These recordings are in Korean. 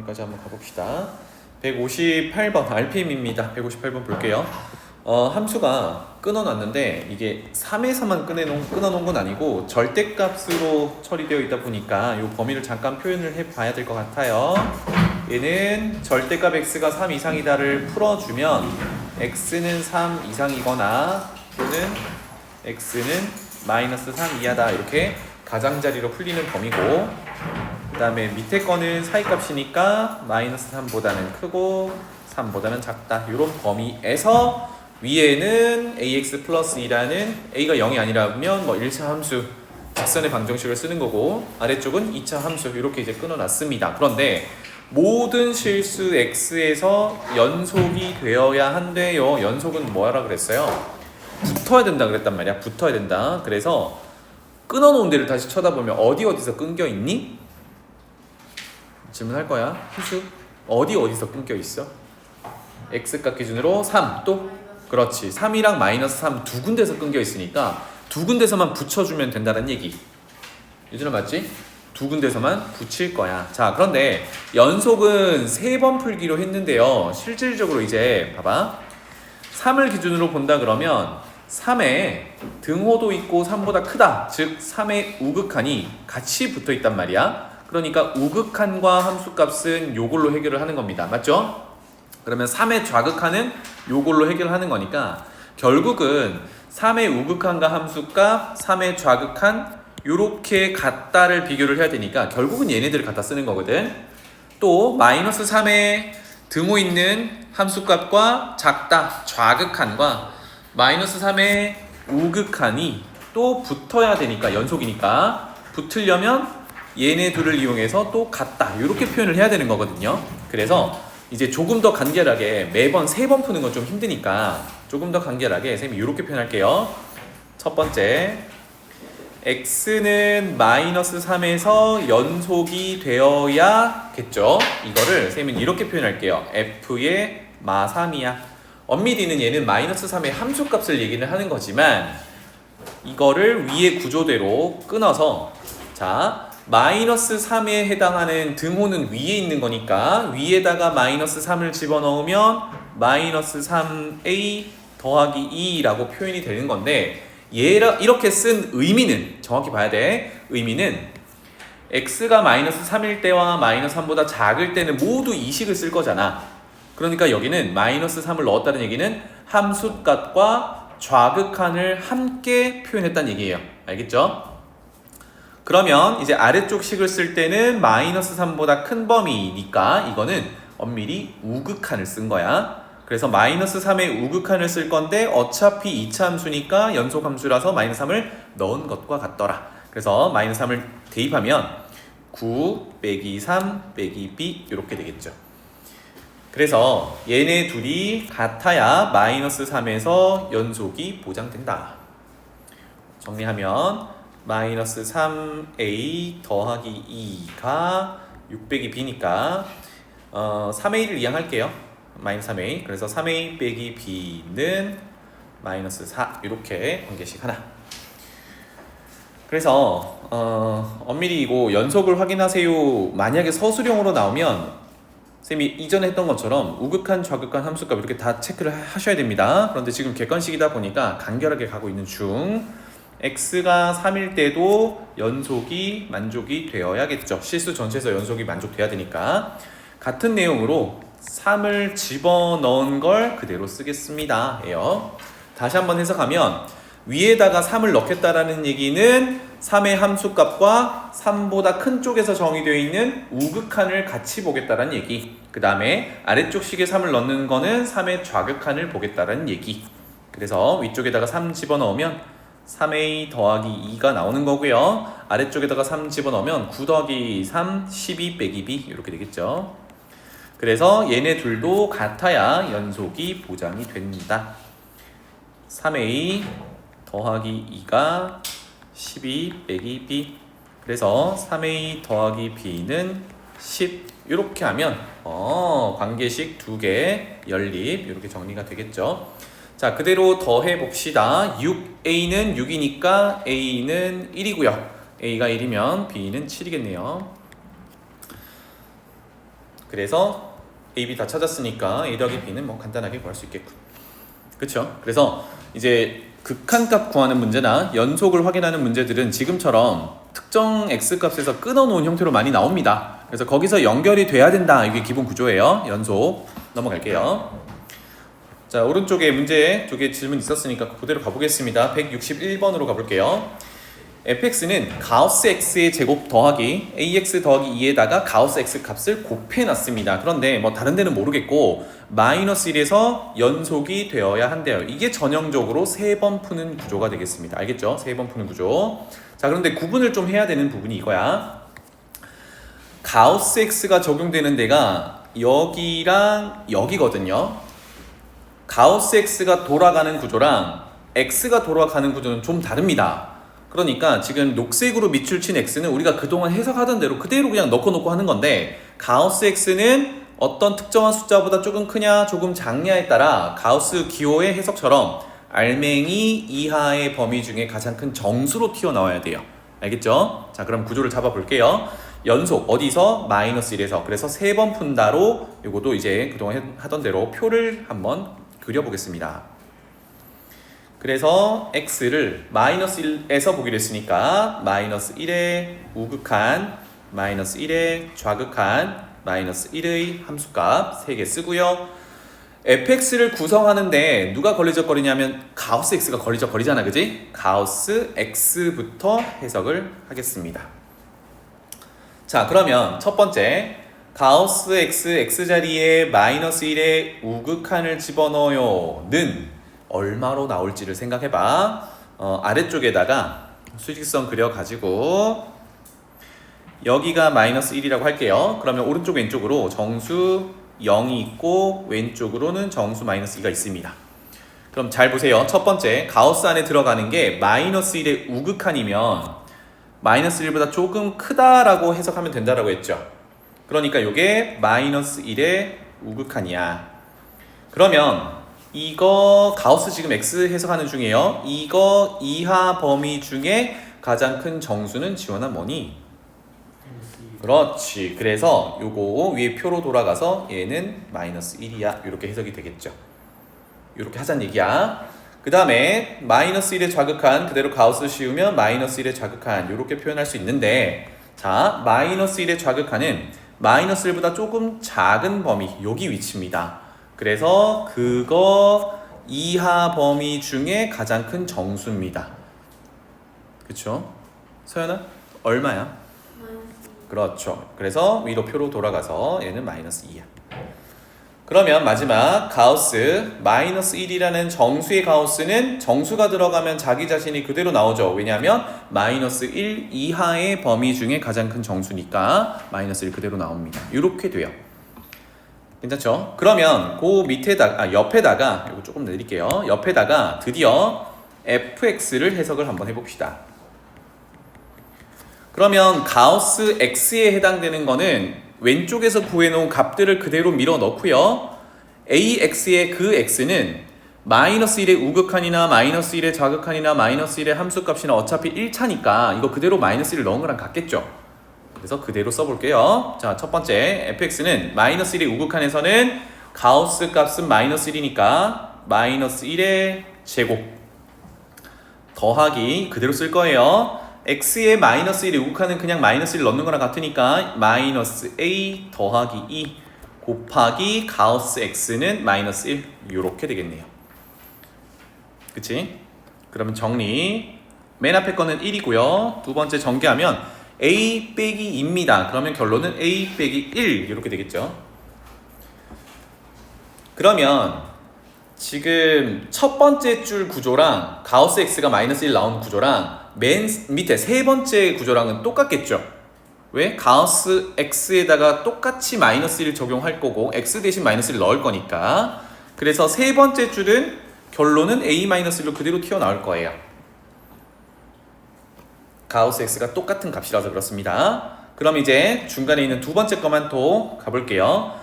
여기까지 한번 가봅시다. 158번 RPM입니다. 158번 볼게요. 함수가 끊어놨는데 이게 3에서만 끊어놓은 건 아니고 절대값으로 처리되어 있다 보니까 이 범위를 잠깐 표현을 해봐야 될 것 같아요. 얘는 절대값 x가 3 이상이다를 풀어주면 x는 3 이상이거나 또는 x는 마이너스 3 이하다 이렇게 가장자리로 풀리는 범위고, 그 다음에 밑에 거는 사이값이니까 마이너스 3보다는 크고 3보다는 작다 이런 범위에서 위에는 ax 플러스 2라는 a가 0이 아니라면 뭐 1차 함수 직선의 방정식을 쓰는 거고, 아래쪽은 2차 함수 이렇게 이제 끊어놨습니다. 그런데 모든 실수 x에서 연속이 되어야 한대요. 연속은 뭐라 그랬어요? 붙어야 된다 그랬단 말이야. 붙어야 된다. 그래서 끊어놓은 데를 다시 쳐다보면 어디서 끊겨 있니? 질문할 거야. 희수 어디서 끊겨 있어? x값 기준으로 3 또? 그렇지. 3이랑 마이너스 3 두 군데서 끊겨 있으니까 두 군데서만 붙여주면 된다는 얘기. 유준아 맞지? 두 군데서만 붙일 거야. 자, 그런데 연속은 3번 풀기로 했는데요. 실질적으로 이제 봐봐. 3을 기준으로 본다 그러면 3에 등호도 있고 3보다 크다. 즉 3의 우극한이 같이 붙어 있단 말이야. 그러니까 우극한과 함수값은 요걸로 해결을 하는 겁니다. 맞죠? 그러면 3의 좌극한은 요걸로 해결하는 거니까 결국은 3의 우극한과 함수값, 3의 좌극한 요렇게 같다를 비교를 해야 되니까 결국은 얘네들을 갖다 쓰는 거거든. 또 마이너스 3의 등호 있는 함수값과 작다, 좌극한과 마이너스 3의 우극한이 또 붙어야 되니까 연속이니까 붙으려면 얘네 둘을 이용해서 또 같다 이렇게 표현을 해야 되는 거거든요. 그래서 이제 조금 더 간결하게 매번 3번 푸는 건 좀 힘드니까 조금 더 간결하게 선생님이 이렇게 표현할게요. 첫 번째, x는 마이너스 3에서 연속이 되어야겠죠. 이거를 선생님은 이렇게 표현할게요. f의 마 3이야. 엄밀히는 얘는 마이너스 3의 함수값을 얘기를 하는 거지만 이거를 위의 구조대로 끊어서, 자, 마이너스 3에 해당하는 등호는 위에 있는 거니까 위에다가 마이너스 3을 집어넣으면 마이너스 3a 더하기 2라고 표현이 되는 건데, 이렇게 쓴 의미는 정확히 봐야 돼. 의미는 x가 마이너스 3일 때와 마이너스 3보다 작을 때는 모두 이 식을 쓸 거잖아. 그러니까 여기는 마이너스 3을 넣었다는 얘기는 함수값과 좌극한을 함께 표현했다는 얘기예요. 알겠죠? 그러면 이제 아래쪽 식을 쓸 때는 마이너스 3보다 큰 범위니까 이거는 엄밀히 우극한을 쓴 거야. 그래서 마이너스 3의 우극한을 쓸 건데 어차피 2차 함수니까 연속 함수라서 마이너스 3을 넣은 것과 같더라. 그래서 마이너스 3을 대입하면 9 빼기 3 빼기 b 이렇게 되겠죠. 그래서 얘네 둘이 같아야 마이너스 3에서 연속이 보장된다. 정리하면 마이너스 3a 더하기 2가 6 빼기 b니까 3a를 이항할게요. 마이너스 3a. 그래서 3a 빼기 b는 마이너스 4 이렇게 관계식 하나. 그래서 엄밀히 이거 연속을 확인하세요. 만약에 서술형으로 나오면 쌤이 이전에 했던 것처럼 우극한, 좌극한, 함수값 이렇게 다 체크를 하셔야 됩니다. 그런데 지금 객관식이다 보니까 간결하게 가고 있는 중, x가 3일 때도 연속이 만족이 되어야겠죠. 실수 전체에서 연속이 만족돼야 되니까 같은 내용으로 3을 집어넣은 걸 그대로 쓰겠습니다. 예요. 다시 한번 해석하면 위에다가 3을 넣겠다라는 얘기는 3의 함수값과 3보다 큰 쪽에서 정의되어 있는 우극한을 같이 보겠다라는 얘기. 그 다음에 아래쪽 식에 3을 넣는 거는 3의 좌극한을 보겠다라는 얘기. 그래서 위쪽에다가 3 집어넣으면 3a 더하기 2가 나오는 거고요. 아래쪽에다가 3 집어넣으면 9 더하기 3, 12 빼기 b 이렇게 되겠죠. 그래서 얘네 둘도 같아야 연속이 보장이 됩니다. 3a 더하기 2가 12 빼기 b. 그래서 3a 더하기 b는 10 이렇게 하면 관계식 2개 연립 이렇게 정리가 되겠죠. 자, 그대로 더해 봅시다. 6a는 6이니까 a는 1이고요. a가 1이면 b는 7이겠네요. 그래서 A, B 다 찾았으니까 A 더하기 B는 뭐 간단하게 구할 수 있겠군. 그쵸? 그래서 이제 극한값 구하는 문제나 연속을 확인하는 문제들은 지금처럼 특정 X값에서 끊어놓은 형태로 많이 나옵니다. 그래서 거기서 연결이 돼야 된다. 이게 기본 구조예요. 연속. 넘어갈게요. 자, 오른쪽에 문제 두 개 질문 있었으니까 그대로 가보겠습니다. 161번으로 가볼게요. fx는 가우스 x의 제곱 더하기 ax 더하기 2에다가 가우스 x 값을 곱해놨습니다. 그런데 뭐 다른 데는 모르겠고 마이너스 1에서 연속이 되어야 한대요. 이게 전형적으로 3번 푸는 구조가 되겠습니다. 알겠죠? 3번 푸는 구조. 자, 그런데 구분을 좀 해야 되는 부분이 이거야. 가우스 x가 적용되는 데가 여기랑 여기거든요. 가우스 x가 돌아가는 구조랑 x가 돌아가는 구조는 좀 다릅니다. 그러니까 지금 녹색으로 밑줄 친 x는 우리가 그동안 해석하던 대로 그대로 그냥 넣고 하는 건데, 가우스 x는 어떤 특정한 숫자보다 조금 크냐 조금 작냐에 따라 가우스 기호의 해석처럼 알맹이 이하의 범위 중에 가장 큰 정수로 튀어나와야 돼요. 알겠죠? 자, 그럼 구조를 잡아볼게요. 연속 어디서? 마이너스 1에서. 그래서 3번 푼다로 이것도 이제 그동안 하던 대로 표를 한번 그려보겠습니다. 그래서 x를 마이너스 1에서 보기로 했으니까 마이너스 1의 우극한, 마이너스 1의 좌극한, 마이너스 1의 함수값 3개 쓰고요. fx를 구성하는데 누가 걸리적거리냐면 가우스 x가 걸리적거리잖아, 그지? 가우스 x부터 해석을 하겠습니다. 자, 그러면 첫 번째 가우스 x, x자리에 마이너스 1의 우극한을 집어넣어요 는 얼마로 나올지를 생각해봐. 아래쪽에다가 수직선 그려가지고 여기가 마이너스 1이라고 할게요. 그러면 오른쪽 왼쪽으로 정수 0이 있고 왼쪽으로는 정수 마이너스 2가 있습니다. 그럼 잘 보세요. 첫 번째 가우스 안에 들어가는 게 마이너스 1의 우극한이면 마이너스 1보다 조금 크다라고 해석하면 된다라고 했죠. 그러니까 이게 마이너스 1의 우극한이야. 그러면 이거 가우스 지금 x 해석하는 중이에요. 이거 이하 범위 중에 가장 큰 정수는 지원아 뭐니? 그렇지. 그래서 요거 위에 표로 돌아가서 얘는 마이너스 1이야. 이렇게 해석이 되겠죠. 이렇게 하자는 얘기야. 그 다음에 마이너스 1의 좌극한 그대로 가우스 씌우면 마이너스 1의 좌극한 이렇게 표현할 수 있는데, 자, 마이너스 1의 좌극한은 마이너스 1보다 조금 작은 범위 여기 위치입니다. 그래서 그거 이하 범위 중에 가장 큰 정수입니다. 그쵸? 서연아? 얼마야? 그렇죠. 그래서 위로 표로 돌아가서 얘는 마이너스 2야. 그러면 마지막 가우스 마이너스 1이라는 정수의 가우스는 정수가 들어가면 자기 자신이 그대로 나오죠. 왜냐하면 마이너스 1 이하의 범위 중에 가장 큰 정수니까 마이너스 1 그대로 나옵니다. 이렇게 돼요. 괜찮죠? 그러면 그 밑에다가 옆에다가 이거 조금 내릴게요. 옆에다가 드디어 fx를 해석을 한번 해봅시다. 그러면 가우스 x에 해당되는 거는 왼쪽에서 구해놓은 값들을 그대로 밀어 넣고요. ax의 그 x는 마이너스 1의 우극한이나 마이너스 1의 좌극한이나 마이너스 1의 함수값이나 어차피 1차니까 이거 그대로 마이너스 1을 넣은 거랑 같겠죠. 그래서 그대로 써볼게요. 자, 첫 번째 fx는 마이너스 1의 우극한에서는 가우스 값은 마이너스 1이니까 마이너스 1의 제곱 더하기 그대로 쓸 거예요. x의 마이너스 1의 우극한은 그냥 마이너스 1 넣는 거랑 같으니까 마이너스 a 더하기 2 곱하기 가우스 x는 마이너스 1 이렇게 되겠네요. 그치? 그러면 정리. 맨 앞에 거는 1이고요. 두 번째 전개하면 a 빼기 2입니다. 그러면 결론은 a 빼기 1 이렇게 되겠죠. 그러면 지금 첫 번째 줄 구조랑 가우스 x가 마이너스 1 나온 구조랑 맨 밑에 세 번째 구조랑은 똑같겠죠. 왜? 가우스 x에다가 똑같이 마이너스 1 적용할 거고 x 대신 마이너스 1 넣을 거니까. 그래서 세 번째 줄은 결론은 a-1로 그대로 튀어나올 거예요. 가우스 x가 똑같은 값이라서 그렇습니다. 그럼 이제 중간에 있는 두 번째 것만 또 가볼게요.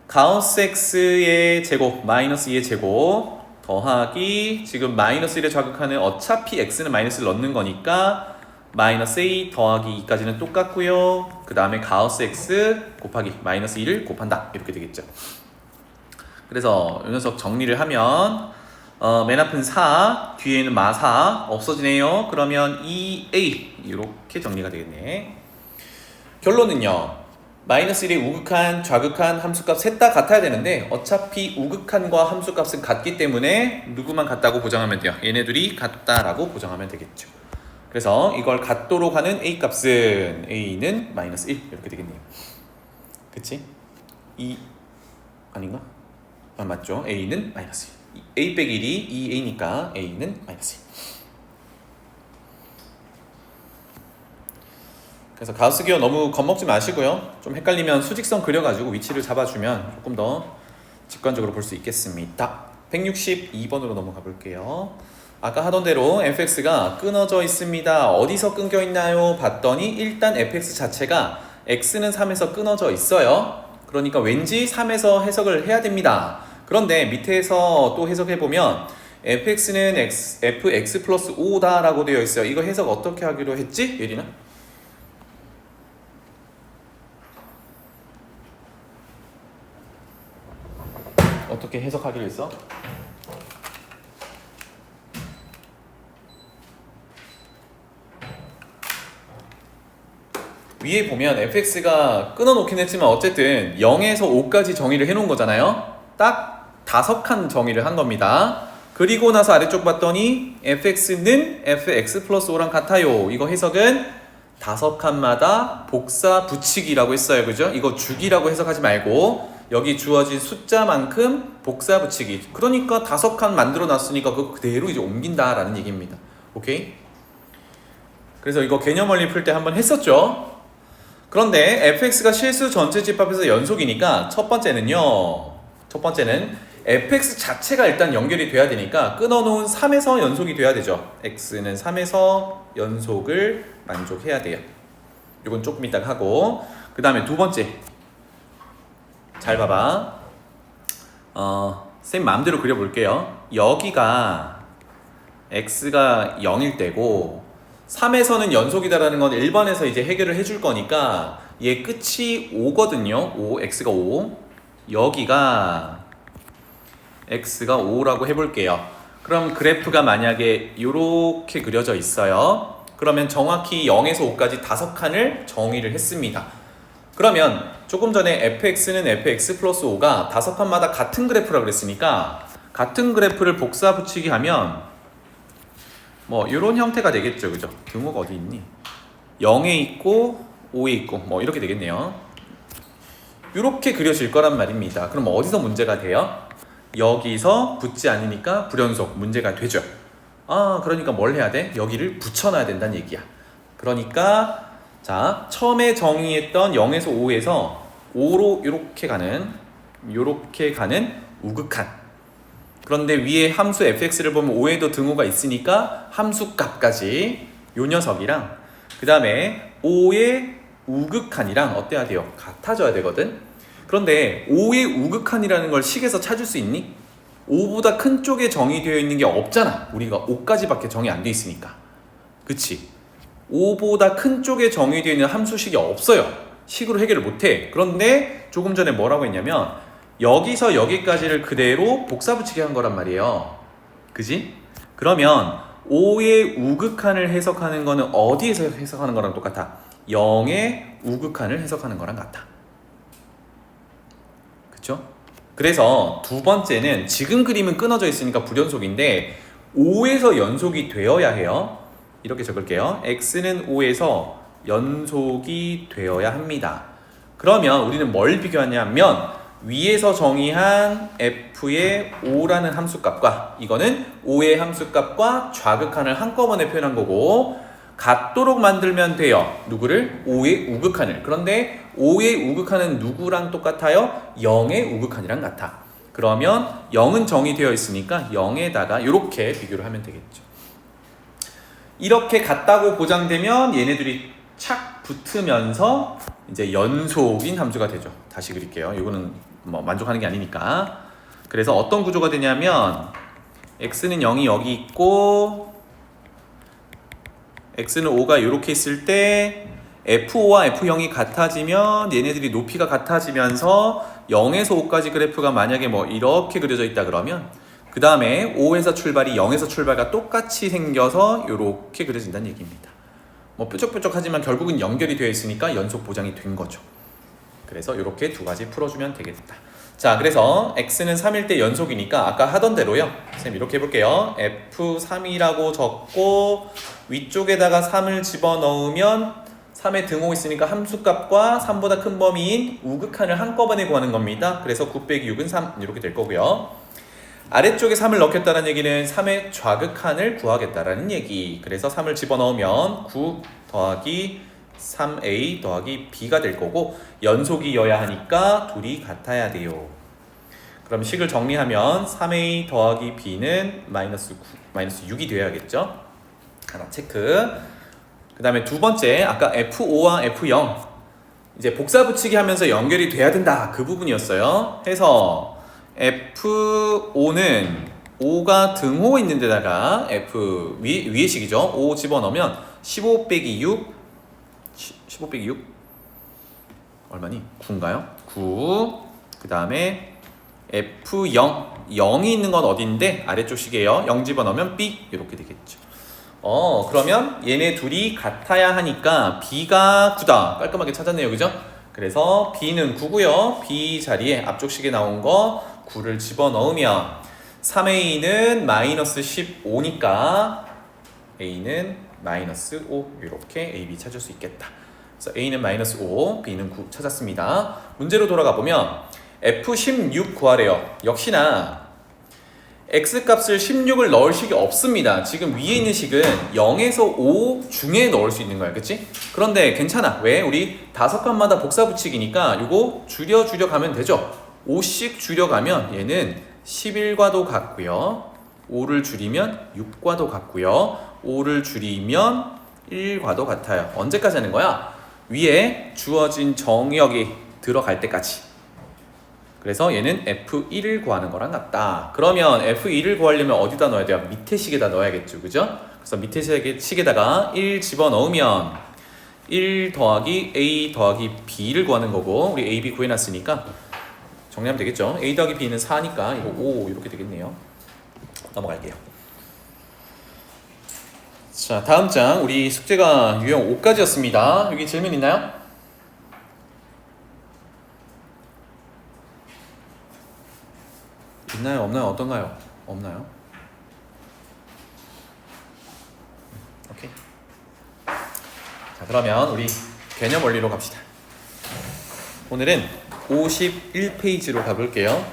가우스 x의 제곱 마이너스 2의 제곱 더하기 지금 마이너스 1의 좌극하는 어차피 x는 마이너스 1 넣는 거니까 마이너스 a 더하기 2까지는 똑같고요. 그 다음에 가우스 x 곱하기 마이너스 2를 곱한다. 이렇게 되겠죠. 그래서 이 녀석 정리를 하면 맨 앞은 4, 뒤에는 마4 없어지네요. 그러면 2a 이렇게 정리가 되겠네. 결론은요. 마이너스 1의 우극한, 좌극한 함수값 셋 다 같아야 되는데 어차피 우극한과 함수값은 같기 때문에 누구만 같다고 보정하면 돼요. 얘네들이 같다라고 보정하면 되겠죠. 그래서 이걸 같도록 하는 a 값은 a는 마이너스 1 이렇게 되겠네요. 그치? 2 아닌가? 아 맞죠. a는 마이너스 1 a 빼기 1이 2a니까 a는 마이너스 1. 그래서 가우스 기호 너무 겁먹지 마시고요. 좀 헷갈리면 수직선 그려가지고 위치를 잡아주면 조금 더 직관적으로 볼 수 있겠습니다. 162번으로 넘어가 볼게요. 아까 하던 대로 fx가 끊어져 있습니다. 어디서 끊겨 있나요? 봤더니 일단 fx 자체가 x는 3에서 끊어져 있어요. 그러니까 왠지 3에서 해석을 해야 됩니다. 그런데 밑에서 또 해석해보면 fx는 fx 플러스 5다 라고 되어 있어요. 이거 해석 어떻게 하기로 했지? 예린아? 어떻게 해석하기로 했어? 위에 보면 fx가 끊어놓긴 했지만 어쨌든 0에서 5까지 정의를 해놓은 거잖아요. 딱 5칸 정의를 한 겁니다. 그리고 나서 아래쪽 봤더니 fx는 fx 플러스 5랑 같아요. 이거 해석은 5칸마다 복사 붙이기라고 했어요. 그죠? 이거 주기라고 해석하지 말고 여기 주어진 숫자만큼 복사 붙이기. 그러니까 5칸 만들어 놨으니까 그거 그대로 이제 옮긴다라는 얘기입니다. 오케이? 그래서 이거 개념 원리 풀 때 한번 했었죠. 그런데 fx가 실수 전체 집합에서 연속이니까 첫 번째는 fx 자체가 일단 연결이 돼야 되니까 끊어놓은 3에서 연속이 돼야 되죠. x는 3에서 연속을 만족해야 돼요. 이건 조금 이따가 하고, 그 다음에 두 번째 잘 봐봐. 쌤 마음대로 그려볼게요. 여기가 x가 0일 때고 3에서는 연속이다라는 건 1번에서 이제 해결을 해줄 거니까 얘 끝이 5거든요. 5, x가 5. 여기가 x가 5라고 해볼게요. 그럼 그래프가 만약에 이렇게 그려져 있어요. 그러면 정확히 0에서 5까지 5칸을 정의를 했습니다. 그러면 조금 전에 fx는 fx 플러스 5가 5칸마다 같은 그래프라고 그랬으니까 같은 그래프를 복사 붙이기 하면 뭐 이런 형태가 되겠죠. 그죠? 등호가 어디 있니? 0에 있고 5에 있고 뭐 이렇게 되겠네요. 이렇게 그려질 거란 말입니다. 그럼 어디서 문제가 돼요? 여기서 붙지 않으니까 불연속 문제가 되죠. 그러니까 뭘 해야 돼? 여기를 붙여놔야 된다는 얘기야. 그러니까 자, 처음에 정의했던 0에서 5에서 5로 이렇게 가는 우극한. 그런데 위에 함수 fx를 보면 5에도 등호가 있으니까 함수 값까지 요 녀석이랑 그 다음에 5의 우극한이랑 어때야 돼요? 같아져야 되거든. 그런데 5의 우극한이라는 걸 식에서 찾을 수 있니? 5보다 큰 쪽에 정의되어 있는 게 없잖아. 우리가 5까지밖에 정의 안 돼 있으니까. 그치? 5보다 큰 쪽에 정의되어 있는 함수식이 없어요. 식으로 해결을 못해. 그런데 조금 전에 뭐라고 했냐면 여기서 여기까지를 그대로 복사 붙이게 한 거란 말이에요. 그지? 그러면 5의 우극한을 해석하는 거는 어디에서 해석하는 거랑 똑같아? 0의 우극한을 해석하는 거랑 같아. 그쵸? 그래서 두 번째는 지금 그림은 끊어져 있으니까 불연속인데 5에서 연속이 되어야 해요. 이렇게 적을게요. x는 5에서 연속이 되어야 합니다. 그러면 우리는 뭘 비교하냐면 위에서 정의한 f의 5라는 함수값과 이거는 5의 함수값과 좌극한을 한꺼번에 표현한 거고 같도록 만들면 돼요. 누구를? 5의 우극한을. 그런데 5의 우극한은 누구랑 똑같아요? 0의 우극한이랑 같아. 그러면 0은 정의되어 있으니까 0에다가 이렇게 비교를 하면 되겠죠. 이렇게 같다고 보장되면 얘네들이 착 붙으면서 이제 연속인 함수가 되죠. 다시 그릴게요. 이거는 뭐 만족하는 게 아니니까. 그래서 어떤 구조가 되냐면 x는 0이 여기 있고 x는 5가 이렇게 있을 때 f5와 f0이 같아지면 얘네들이 높이가 같아지면서 0에서 5까지 그래프가 만약에 뭐 이렇게 그려져 있다 그러면 그 다음에 5에서 출발이 0에서 출발과 똑같이 생겨서 이렇게 그려진다는 얘기입니다. 뭐 뾰족뾰족하지만 결국은 연결이 되어 있으니까 연속 보장이 된 거죠. 그래서 이렇게 두 가지 풀어주면 되겠다. 자, 그래서 x는 3일 때 연속이니까 아까 하던 대로요. 선생님 이렇게 해볼게요. f3이라고 적고 위쪽에다가 3을 집어넣으면 3의 등호 있으니까 함수값과 3보다 큰 범위인 우극한을 한꺼번에 구하는 겁니다. 그래서 9 빼기 6은 3 이렇게 될 거고요. 아래쪽에 3을 넣겠다는 얘기는 3의 좌극한을 구하겠다라는 얘기. 그래서 3을 집어넣으면 9 더하기 3a 더하기 b가 될 거고 연속이어야 하니까 둘이 같아야 돼요. 그럼 식을 정리하면 3a 더하기 b는 마이너스 6이 되어야겠죠. 하나 체크. 그 다음에 두 번째 아까 F5와 F0 이제 복사 붙이기 하면서 연결이 돼야 된다 그 부분이었어요. 해서 F5는 5가 등호 있는 데다가 F 위에 식이죠. 5 집어넣으면 15 빼기 6 얼마니? 9인가요? 9. 그 다음에 F0 0이 있는 건 어딘데? 아래쪽 식이에요. 0 집어넣으면 B 이렇게 되겠죠. 그러면 얘네 둘이 같아야 하니까 B가 9다. 깔끔하게 찾았네요. 그죠? 그래서 B는 9고요. B 자리에 앞쪽 식에 나온 거 9를 집어넣으면 3A는 마이너스 15니까 A는 마이너스 5 이렇게 A, B 찾을 수 있겠다. 그래서 A는 마이너스 5, B는 9 찾았습니다. 문제로 돌아가 보면 F16 구하래요. 역시나 x값을 16을 넣을 식이 없습니다. 지금 위에 있는 식은 0에서 5 중에 넣을 수 있는 거야. 그치? 그런데 괜찮아. 왜? 우리 5칸마다 복사 붙이기니까 이거 줄여 가면 되죠. 5씩 줄여가면 얘는 11과도 같고요. 5를 줄이면 6과도 같고요. 5를 줄이면 1과도 같아요. 언제까지 하는 거야? 위에 주어진 정역이 들어갈 때까지. 그래서 얘는 F1을 구하는 거랑 같다. 그러면 F1을 구하려면 어디다 넣어야 돼요? 밑에 식에다 넣어야겠죠. 그죠? 그래서 밑에 식에다가 1 집어넣으면 1 더하기 A 더하기 B를 구하는 거고 우리 A, B 구해놨으니까 정리하면 되겠죠. A 더하기 B는 4니까 이거 5 이렇게 되겠네요. 넘어갈게요. 자, 다음 장 우리 숙제가 유형 5까지였습니다. 여기 질문 있나요? 있나요? 없나요? 어떤가요? 없나요? 오케이. 자, 그러면 우리 개념 원리로 갑시다. 오늘은 51페이지로 가볼게요.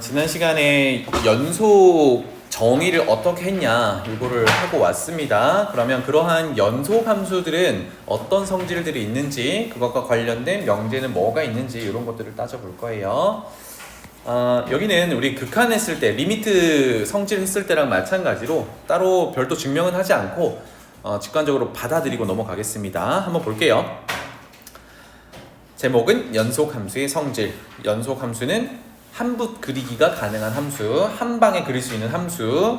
지난 시간에 연속 정의를 어떻게 했냐 이거를 하고 왔습니다. 그러면 그러한 연속 함수들은 어떤 성질들이 있는지 그것과 관련된 명제는 뭐가 있는지 이런 것들을 따져볼 거예요. 여기는 우리 극한했을 때 리미트 성질 했을 때랑 마찬가지로 따로 별도 증명은 하지 않고 직관적으로 받아들이고 넘어가겠습니다. 한번 볼게요. 제목은 연속함수의 성질. 연속함수는 한 붓 그리기가 가능한 함수, 한 방에 그릴 수 있는 함수.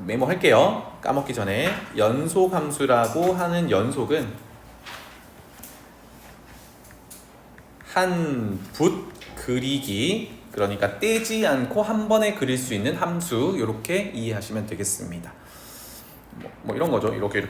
메모할게요. 까먹기 전에. 연속함수라고 하는 연속은 한 붓 그리기, 그러니까 떼지 않고 한 번에 그릴 수 있는 함수, 이렇게 이해하시면 되겠습니다. 뭐 이런 거죠. 이렇게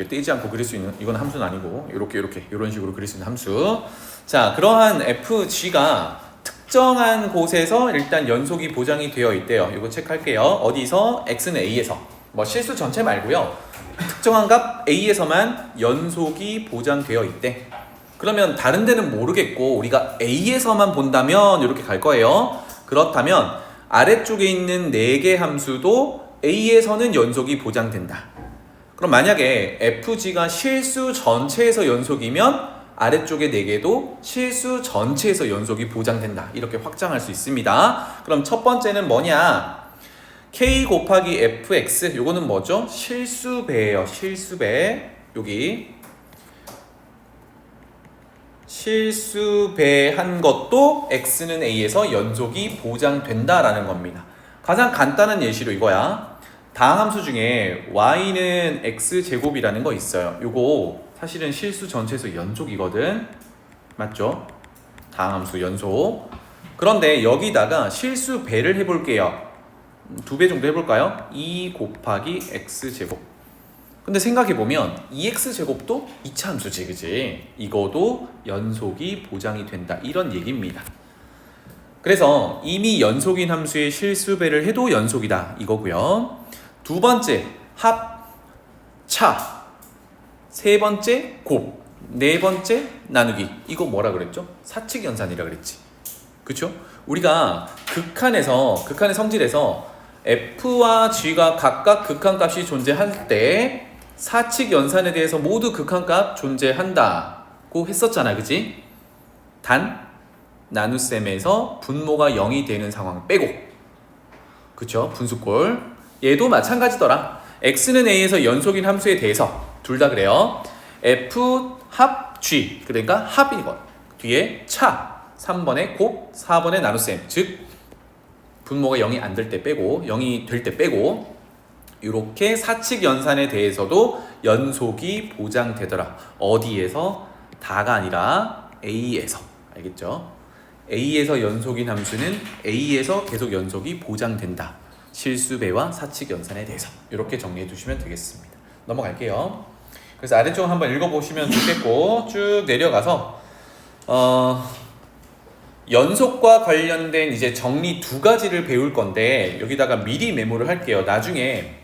떼지 않고 그릴 수 있는, 이건 함수는 아니고 이렇게 이런 식으로 그릴 수 있는 함수. 자, 그러한 FG가 특정한 곳에서 일단 연속이 보장이 되어 있대요. 이거 체크할게요. 어디서? X는 A에서. 뭐 실수 전체 말고요. 특정한 값 A에서만 연속이 보장되어 있대. 그러면 다른 데는 모르겠고 우리가 A에서만 본다면 이렇게 갈 거예요. 그렇다면 아래쪽에 있는 4개 함수도 A에서는 연속이 보장된다. 그럼 만약에 FG가 실수 전체에서 연속이면 아래쪽에 4개도 실수 전체에서 연속이 보장된다. 이렇게 확장할 수 있습니다. 그럼 첫 번째는 뭐냐? K 곱하기 FX, 요거는 뭐죠? 실수배예요. 실수배. 여기 실수배한 것도 X는 A에서 연속이 보장된다라는 겁니다. 가장 간단한 예시로 이거야. 다항 함수 중에 y는 x제곱이라는 거 있어요. 요거 사실은 실수 전체에서 연속이거든. 맞죠? 다항 함수 연속. 그런데 여기다가 실수 배를 해볼게요. 2배 정도 해볼까요? 2 곱하기 x제곱. 근데 생각해보면 2x제곱도 2차 함수지, 그지? 이거도 연속이 보장이 된다, 이런 얘기입니다. 그래서 이미 연속인 함수의 실수배를 해도 연속이다, 이거고요. 두 번째 합, 차. 세 번째 곱. 네 번째 나누기. 이거 뭐라 그랬죠? 사칙연산이라 그랬지. 그쵸? 우리가 극한의 성질에서 f와 g가 각각 극한값이 존재할 때 사칙연산에 대해서 모두 극한값 존재한다고 했었잖아, 그치? 단 나눗셈에서 분모가 0이 되는 상황 빼고. 그쵸? 분수꼴. 얘도 마찬가지더라. x는 a에서 연속인 함수에 대해서 둘 다 그래요. f 합 g, 그러니까 합이건 뒤에 차 3번에 곱 4번에 나눗셈, 즉 분모가 0이 안 될 때 빼고 0이 될 때 빼고, 이렇게 사칙 연산에 대해서도 연속이 보장되더라. 어디에서? 다가 아니라 a에서. 알겠죠? a에서 연속인 함수는 a에서 계속 연속이 보장된다. 실수배와 사칙 연산에 대해서 이렇게 정리해 두시면 되겠습니다. 넘어갈게요. 그래서 아래쪽 한번 읽어보시면 좋겠고, 쭉 내려가서 연속과 관련된 이제 정리 두 가지를 배울 건데, 여기다가 미리 메모를 할게요. 나중에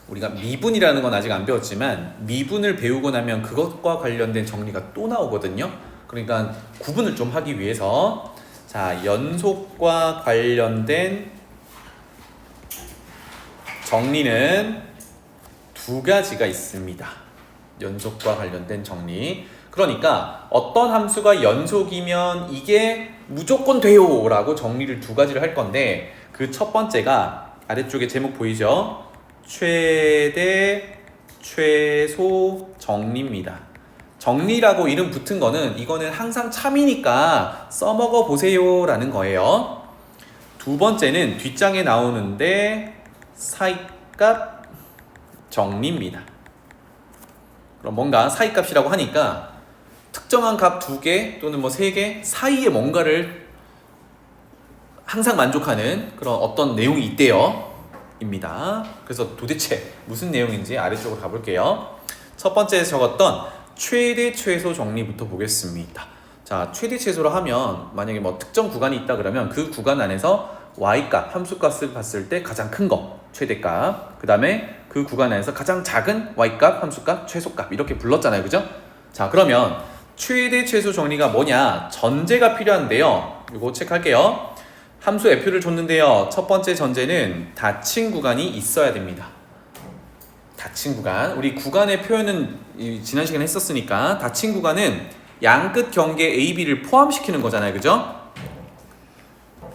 우리가 미분이라는 건 아직 안 배웠지만 미분을 배우고 나면 그것과 관련된 정리가 또 나오거든요. 그러니까 구분을 좀 하기 위해서, 자, 연속과 관련된 정리는 두 가지가 있습니다. 연속과 관련된 정리. 그러니까 어떤 함수가 연속이면 이게 무조건 돼요 라고 정리를 두 가지를 할 건데, 그 첫 번째가 아래쪽에 제목 보이죠? 최대, 최소 정리입니다. 정리라고 이름 붙은 거는 이거는 항상 참이니까 써먹어 보세요 라는 거예요. 두 번째는 뒷장에 나오는데 사이값 정리입니다. 그럼 뭔가 사이값이라고 하니까 특정한 값 2개 또는 뭐 3개 사이에 뭔가를 항상 만족하는 그런 어떤 내용이 있대요 입니다. 그래서 도대체 무슨 내용인지 아래쪽으로 가볼게요. 첫 번째 적었던 최대 최소 정리부터 보겠습니다. 자, 최대 최소로 하면 만약에 뭐 특정 구간이 있다 그러면 그 구간 안에서 y값, 함수값을 봤을 때 가장 큰 거 최대값, 그 다음에 그 구간 안에서 가장 작은 y값, 함수값, 최소값 이렇게 불렀잖아요, 그죠? 자, 그러면 최대 최소 정리가 뭐냐? 전제가 필요한데요. 이거 체크할게요. 함수 f를 줬는데요. 첫 번째 전제는 닫힌 구간이 있어야 됩니다. 닫힌 구간. 우리 구간의 표현은 지난 시간에 했었으니까 닫힌 구간은 양끝 경계 A, B를 포함시키는 거잖아요, 그죠?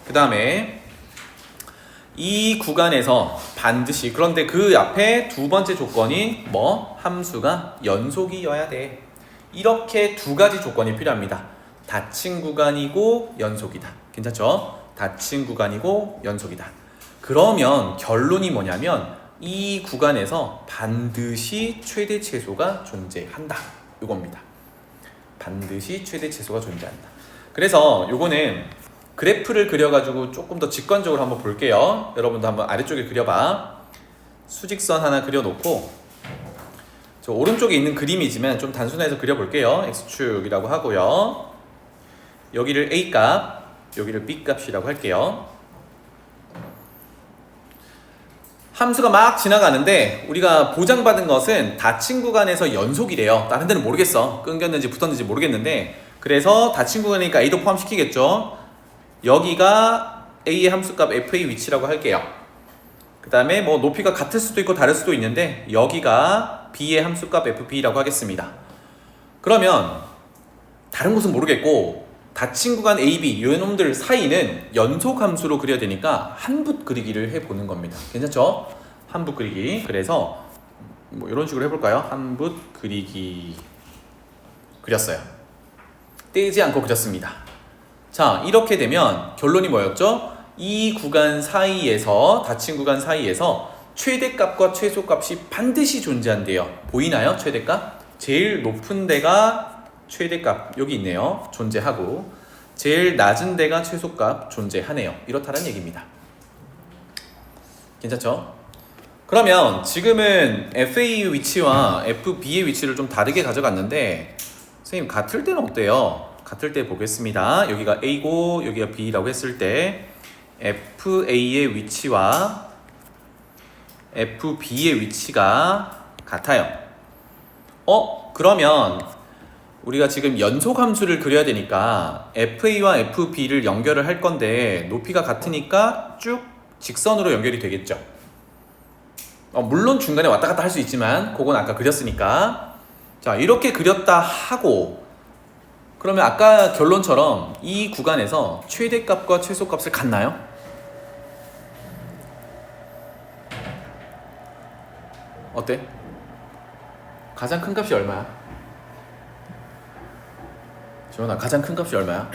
그 다음에 이 구간에서 반드시, 그런데 그 앞에 두 번째 조건이 뭐? 함수가 연속이어야 돼. 이렇게 두 가지 조건이 필요합니다. 닫힌 구간이고 연속이다. 괜찮죠? 닫힌 구간이고 연속이다. 그러면 결론이 뭐냐면 이 구간에서 반드시 최대 최소가 존재한다. 이겁니다. 반드시 최대 최소가 존재한다. 그래서 요거는 그래프를 그려가지고 조금 더 직관적으로 한번 볼게요. 여러분도 한번 아래쪽에 그려봐. 수직선 하나 그려놓고, 저 오른쪽에 있는 그림이지만 좀 단순해서 그려볼게요. X축이라고 하고요. 여기를 A값, 여기를 B값이라고 할게요. 함수가 막 지나가는데 우리가 보장받은 것은 닫힌 구간에서 연속이래요. 다른 데는 모르겠어. 끊겼는지 붙었는지 모르겠는데, 그래서 닫힌 구간이니까 A도 포함시키겠죠. 여기가 A의 함수값 FA 위치라고 할게요. 그 다음에 뭐 높이가 같을 수도 있고 다를 수도 있는데 여기가 B의 함수값 FP라고 하겠습니다. 그러면 다른 곳은 모르겠고 닫힌 구간 A, B 이 놈들 사이는 연속 함수로 그려야 되니까 한붓 그리기를 해보는 겁니다. 괜찮죠? 한붓 그리기. 그래서 뭐 이런 식으로 해볼까요? 한붓 그리기 그렸어요. 떼지 않고 그렸습니다. 자, 이렇게 되면 결론이 뭐였죠? 이 구간 사이에서, 닫힌 구간 사이에서 최대값과 최소값이 반드시 존재한대요. 보이나요? 최대값? 제일 높은 데가 최대값 여기 있네요. 존재하고 제일 낮은 데가 최소값 존재하네요. 이렇다는 얘기입니다. 괜찮죠? 그러면 지금은 FA의 위치와 FB의 위치를 좀 다르게 가져갔는데 선생님 같을 때는 어때요? 같을 때 보겠습니다. 여기가 A고 여기가 B라고 했을 때 FA의 위치와 FB의 위치가 같아요. 그러면 우리가 지금 연속함수를 그려야 되니까 FA와 FB를 연결을 할 건데 높이가 같으니까 쭉 직선으로 연결이 되겠죠. 물론 중간에 왔다 갔다 할 수 있지만 그건 아까 그렸으니까 자 이렇게 그렸다 하고 그러면 아까 결론처럼 이 구간에서 최대값과 최소값을 같나요? 어때? 가장 큰 값이 얼마야? 지원아 가장 큰 값이 얼마야?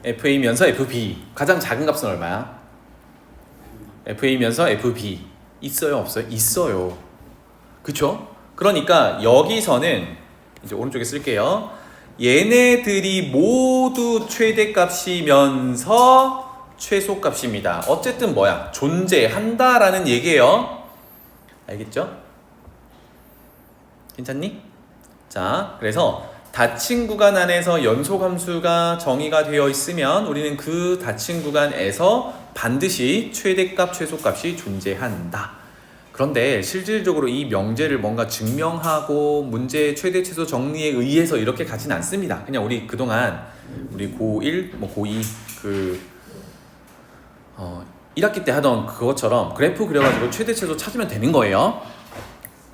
FA면서 FB 가장 작은 값은 얼마야? FA면서 FB 있어요 없어요? 있어요. 그쵸? 그러니까 여기서는 이제 오른쪽에 쓸게요. 얘네들이 모두 최대값이면서 최소값입니다. 어쨌든 뭐야? 존재한다라는 얘기예요. 알겠죠? 괜찮니? 자, 그래서 닫힌 구간 안에서 연속함수가 정의가 되어 있으면 우리는 그 닫힌 구간에서 반드시 최대값, 최소값이 존재한다. 그런데 실질적으로 이 명제를 뭔가 증명하고 문제의 최대, 최소 정리에 의해서 이렇게 가진 않습니다. 그냥 우리 그동안 우리 고1, 고2 1학기 때 하던 그것처럼 그래프 그려가지고 최대, 최소 찾으면 되는 거예요.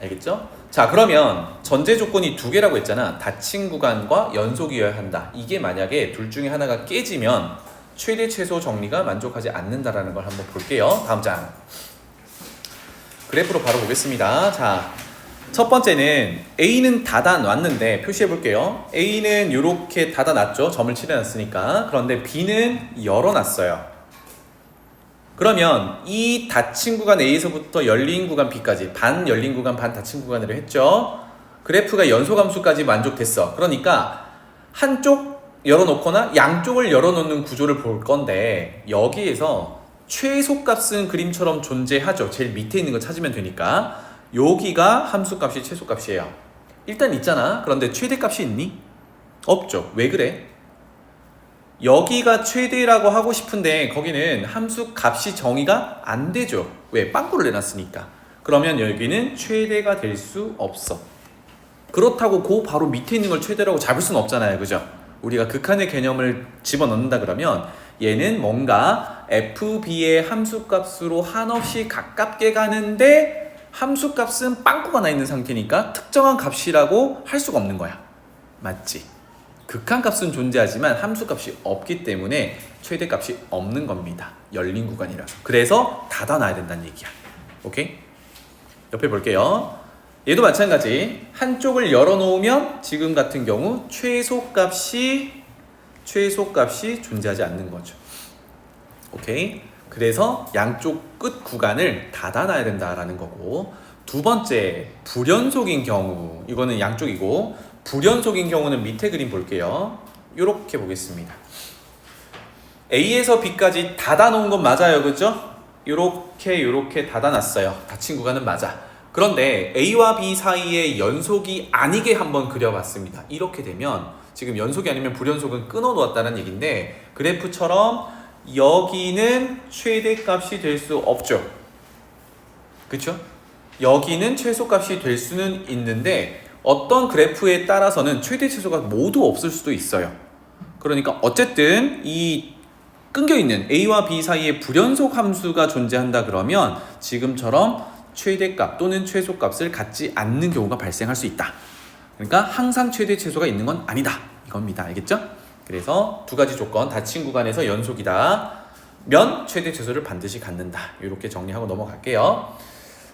알겠죠? 자, 그러면 전제 조건이 두 개라고 했잖아. 닫힌 구간과 연속이어야 한다. 이게 만약에 둘 중에 하나가 깨지면 최대, 최소 정리가 만족하지 않는다라는 걸 한번 볼게요. 다음 장. 그래프로 바로 보겠습니다. 자, 첫 번째는 A는 닫아놨는데 표시해 볼게요. A는 이렇게 닫아놨죠. 점을 칠해놨으니까. 그런데 B는 열어놨어요. 그러면 이 닫힌 구간 A에서부터 열린 구간 B까지 반 열린 구간 반 닫힌 구간으로 했죠. 그래프가 연속함수까지 만족됐어. 그러니까 한쪽 열어놓거나 양쪽을 열어놓는 구조를 볼 건데 여기에서 최소값은 그림처럼 존재하죠. 제일 밑에 있는 거 찾으면 되니까 여기가 함수값이 최소값이에요. 일단 있잖아. 그런데 최대값이 있니? 없죠. 왜 그래? 여기가 최대라고 하고 싶은데 거기는 함수값이 정의가 안 되죠. 왜? 빵꾸를 내놨으니까. 그러면 여기는 최대가 될 수 없어. 그렇다고 그 바로 밑에 있는 걸 최대라고 잡을 수는 없잖아요. 그죠? 우리가 극한의 개념을 집어넣는다 그러면 얘는 뭔가 FB의 함수값으로 한없이 가깝게 가는데 함수값은 빵꾸가 나 있는 상태니까 특정한 값이라고 할 수가 없는 거야. 맞지? 극한값은 존재하지만 함수값이 없기 때문에 최대값이 없는 겁니다. 열린 구간이라서. 그래서 닫아놔야 된다는 얘기야. 오케이? 옆에 볼게요. 얘도 마찬가지. 한쪽을 열어놓으면 지금 같은 경우 최소값이 존재하지 않는 거죠. 오케이? 그래서 양쪽 끝 구간을 닫아놔야 된다라는 거고, 두 번째 불연속인 경우, 이거는 양쪽이고 불연속인 경우는 밑에 그림 볼게요. 이렇게 보겠습니다. A에서 B까지 닫아놓은 건 맞아요. 그죠? 요렇게 닫아놨어요. 닫힌 구간은 맞아. 그런데 A와 B 사이에 연속이 아니게 한번 그려봤습니다. 이렇게 되면 지금 연속이 아니면 불연속은 끊어놓았다는 얘기인데 그래프처럼 여기는 최대값이 될 수 없죠. 그쵸? 여기는 최소값이 될 수는 있는데 어떤 그래프에 따라서는 최대 최소가 모두 없을 수도 있어요. 그러니까 어쨌든 이 끊겨있는 A와 B 사이에 불연속 함수가 존재한다 그러면 지금처럼 최대값 또는 최소값을 갖지 않는 경우가 발생할 수 있다. 그러니까 항상 최대 최소가 있는 건 아니다 이겁니다. 알겠죠? 그래서 두 가지 조건, 닫힌 구간에서 연속이다 면 최대 최소를 반드시 갖는다. 이렇게 정리하고 넘어갈게요.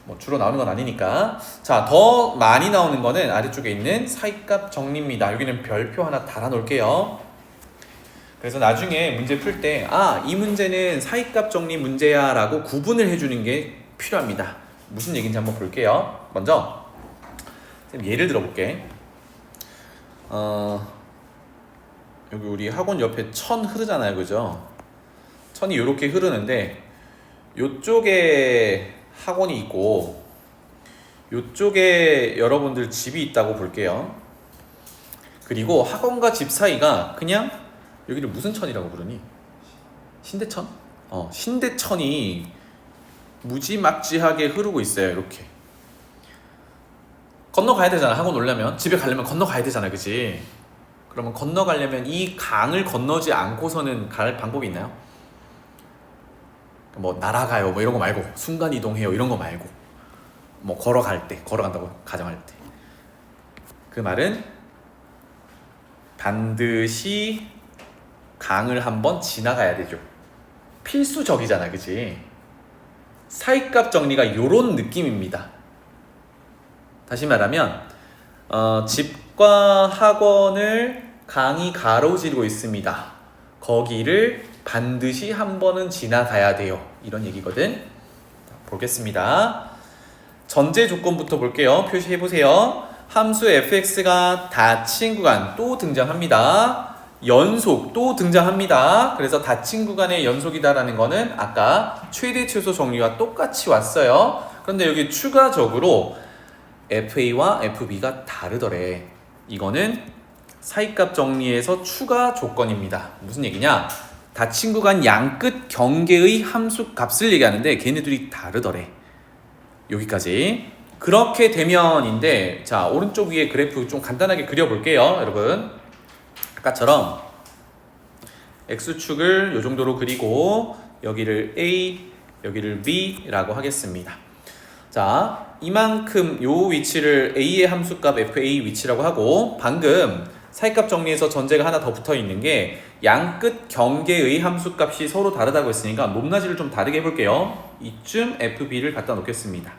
뭐 주로 나오는 건 아니니까. 자, 더 많이 나오는 거는 아래쪽에 있는 사이값 정리입니다. 여기는 별표 하나 달아 놓을게요. 그래서 나중에 문제 풀 때 이 문제는 사이값 정리 문제야 라고 구분을 해주는 게 필요합니다. 무슨 얘기인지 한번 볼게요. 먼저 예를 들어 볼게. 여기 우리 학원 옆에 천 흐르잖아요, 그죠? 천이 이렇게 흐르는데 요쪽에 학원이 있고 요쪽에 여러분들 집이 있다고 볼게요. 그리고 학원과 집 사이가 그냥 여기를 무슨 천이라고 부르니? 신대천? 신대천이 무지막지하게 흐르고 있어요. 이렇게 건너가야 되잖아. 학원 오려면 집에 가려면 건너가야 되잖아, 그치? 그러면 건너가려면 이 강을 건너지 않고서는 갈 방법이 있나요? 뭐 날아가요 뭐 이런 거 말고, 순간 이동해요 이런 거 말고, 뭐 걸어갈 때, 걸어간다고 가정할 때, 그 말은 반드시 강을 한번 지나가야 되죠. 필수적이잖아, 그치? 사이값 정리가 요런 느낌입니다. 다시 말하면 집과 학원을 강이 가로지르고 있습니다. 거기를 반드시 한 번은 지나가야 돼요. 이런 얘기거든. 보겠습니다. 전제 조건부터 볼게요. 표시해보세요. 함수 fx가 닫힌 구간 또 등장합니다. 연속 또 등장합니다. 그래서 닫힌 구간의 연속이다라는 거는 아까 최대 최소 정리와 똑같이 왔어요. 그런데 여기 추가적으로 FA와 FB가 다르더래. 이거는 사이값 정리에서 추가 조건입니다. 무슨 얘기냐? 닫힌 구간 양끝 경계의 함수 값을 얘기하는데 걔네들이 다르더래. 여기까지. 그렇게 되면인데, 자, 오른쪽 위에 그래프 좀 간단하게 그려볼게요, 여러분. 아까처럼 X축을 이 정도로 그리고 여기를 A, 여기를 B라고 하겠습니다. 자, 이만큼 요 위치를 A의 함수값 FA 위치라고 하고, 방금 사이값 정리에서 전제가 하나 더 붙어 있는 게 양끝 경계의 함수값이 서로 다르다고 했으니까 높낮이를 좀 다르게 해볼게요. 이쯤 FB를 갖다 놓겠습니다.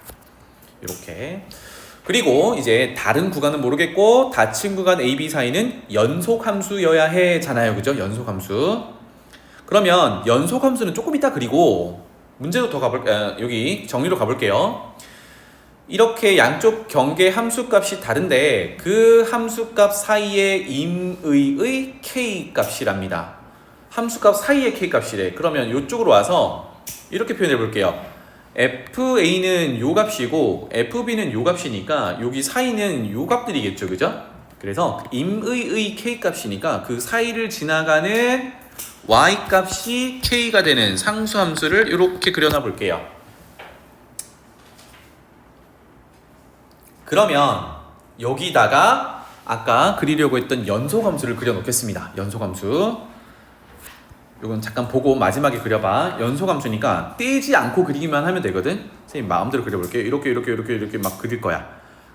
이렇게. 그리고 이제 다른 구간은 모르겠고 닫힌 구간 AB 사이는 연속 함수여야 해잖아요, 그죠? 연속 함수. 그러면 연속 함수는 조금 이따 그리고 문제도 더 여기 정리로 가볼게요. 이렇게 양쪽 경계 함수값이 다른데 그 함수값 사이에 임의의 K값이랍니다. 함수값 사이의 K값이래. 그러면 이쪽으로 와서 이렇게 표현해 볼게요. FA는 요 값이고 FB는 요 값이니까 여기 사이는 요 값들이겠죠, 그죠? 그래서 임의의 K값이니까 그 사이를 지나가는 Y값이 K가 되는 상수함수를 이렇게 그려놔 볼게요. 그러면 여기다가 아까 그리려고 했던 연속함수를 그려놓겠습니다. 연속함수. 이건 잠깐 보고 마지막에 그려봐. 연속함수니까 떼지 않고 그리기만 하면 되거든. 선생님 마음대로 그려볼게요. 이렇게 막 그릴 거야.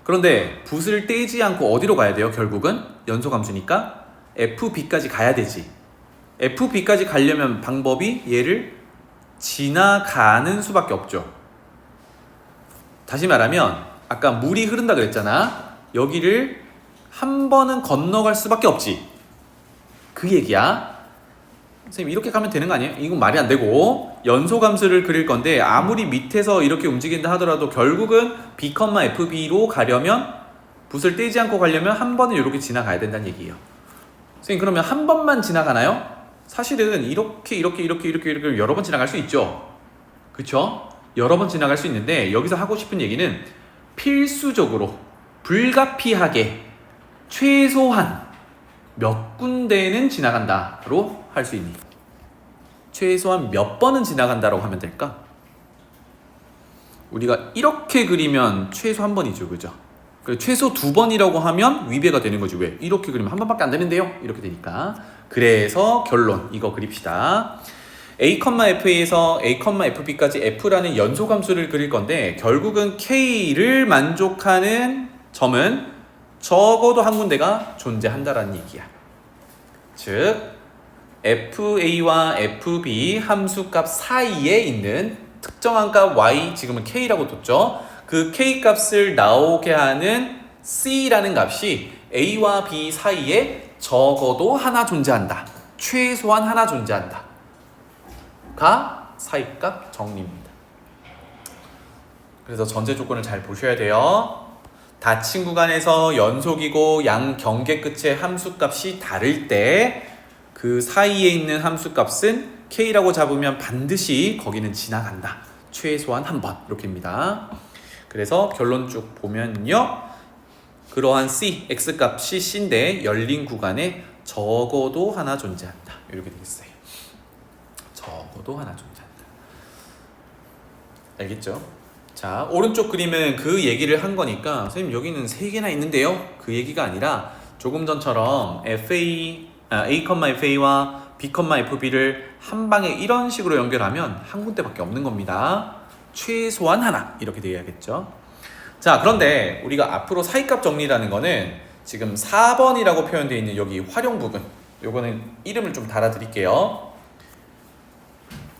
그런데 붓을 떼지 않고 어디로 가야 돼요? 결국은 연속함수니까 FB까지 가야 되지. FB까지 가려면 방법이 얘를 지나가는 수밖에 없죠. 다시 말하면 아까 물이 흐른다 그랬잖아. 여기를 한 번은 건너갈 수밖에 없지. 그 얘기야. 선생님 이렇게 가면 되는 거 아니에요? 이건 말이 안 되고, 연속함수를 그릴 건데 아무리 밑에서 이렇게 움직인다 하더라도 결국은 B, FB로 가려면 붓을 떼지 않고 가려면 한 번은 이렇게 지나가야 된다는 얘기예요. 선생님 그러면 한 번만 지나가나요? 사실은 이렇게 여러 번 지나갈 수 있죠. 그쵸? 여러 번 지나갈 수 있는데 여기서 하고 싶은 얘기는 필수적으로 불가피하게 최소한 몇 군데는 지나간다로 할 수 있니? 최소한 몇 번은 지나간다라고 하면 될까? 우리가 이렇게 그리면 최소 한 번이죠, 그죠? 최소 두 번이라고 하면 위배가 되는 거지. 왜? 이렇게 그리면 한 번밖에 안 되는데요? 이렇게 되니까. 그래서 결론 이거 그립시다. A, F에서 A, FB까지 F라는 연속함수를 그릴 건데 결국은 K를 만족하는 점은 적어도 한 군데가 존재한다라는 얘기야. 즉 FA와 FB 함수값 사이에 있는 특정한 값 Y, 지금은 K라고 뒀죠. 그 K값을 나오게 하는 C라는 값이 A와 B 사이에 적어도 하나 존재한다. 최소한 하나 존재한다 가 사이값 정리입니다. 그래서 전제 조건을 잘 보셔야 돼요. 닫힌 구간에서 연속이고 양 경계 끝의 함수값이 다를 때 그 사이에 있는 함수값은 K라고 잡으면 반드시 거기는 지나간다. 최소한 한 번 이렇게입니다. 그래서 결론 쭉 보면요. 그러한 C, X값이 C인데 열린 구간에 적어도 하나 존재한다. 이렇게 되겠어요. 적어도 하나 존재한다. 알겠죠? 자, 오른쪽 그림은 그 얘기를 한 거니까 선생님 여기는 3개나 있는데요. 그 얘기가 아니라 조금 전처럼 A,FA와 B,FB를 한 방에 이런 식으로 연결하면 한 군데밖에 없는 겁니다. 최소한 하나 이렇게 돼야겠죠. 자, 그런데 우리가 앞으로 사이값 정리라는 거는 지금 4번이라고 표현되어 있는 여기 활용 부분, 요거는 이름을 좀 달아드릴게요.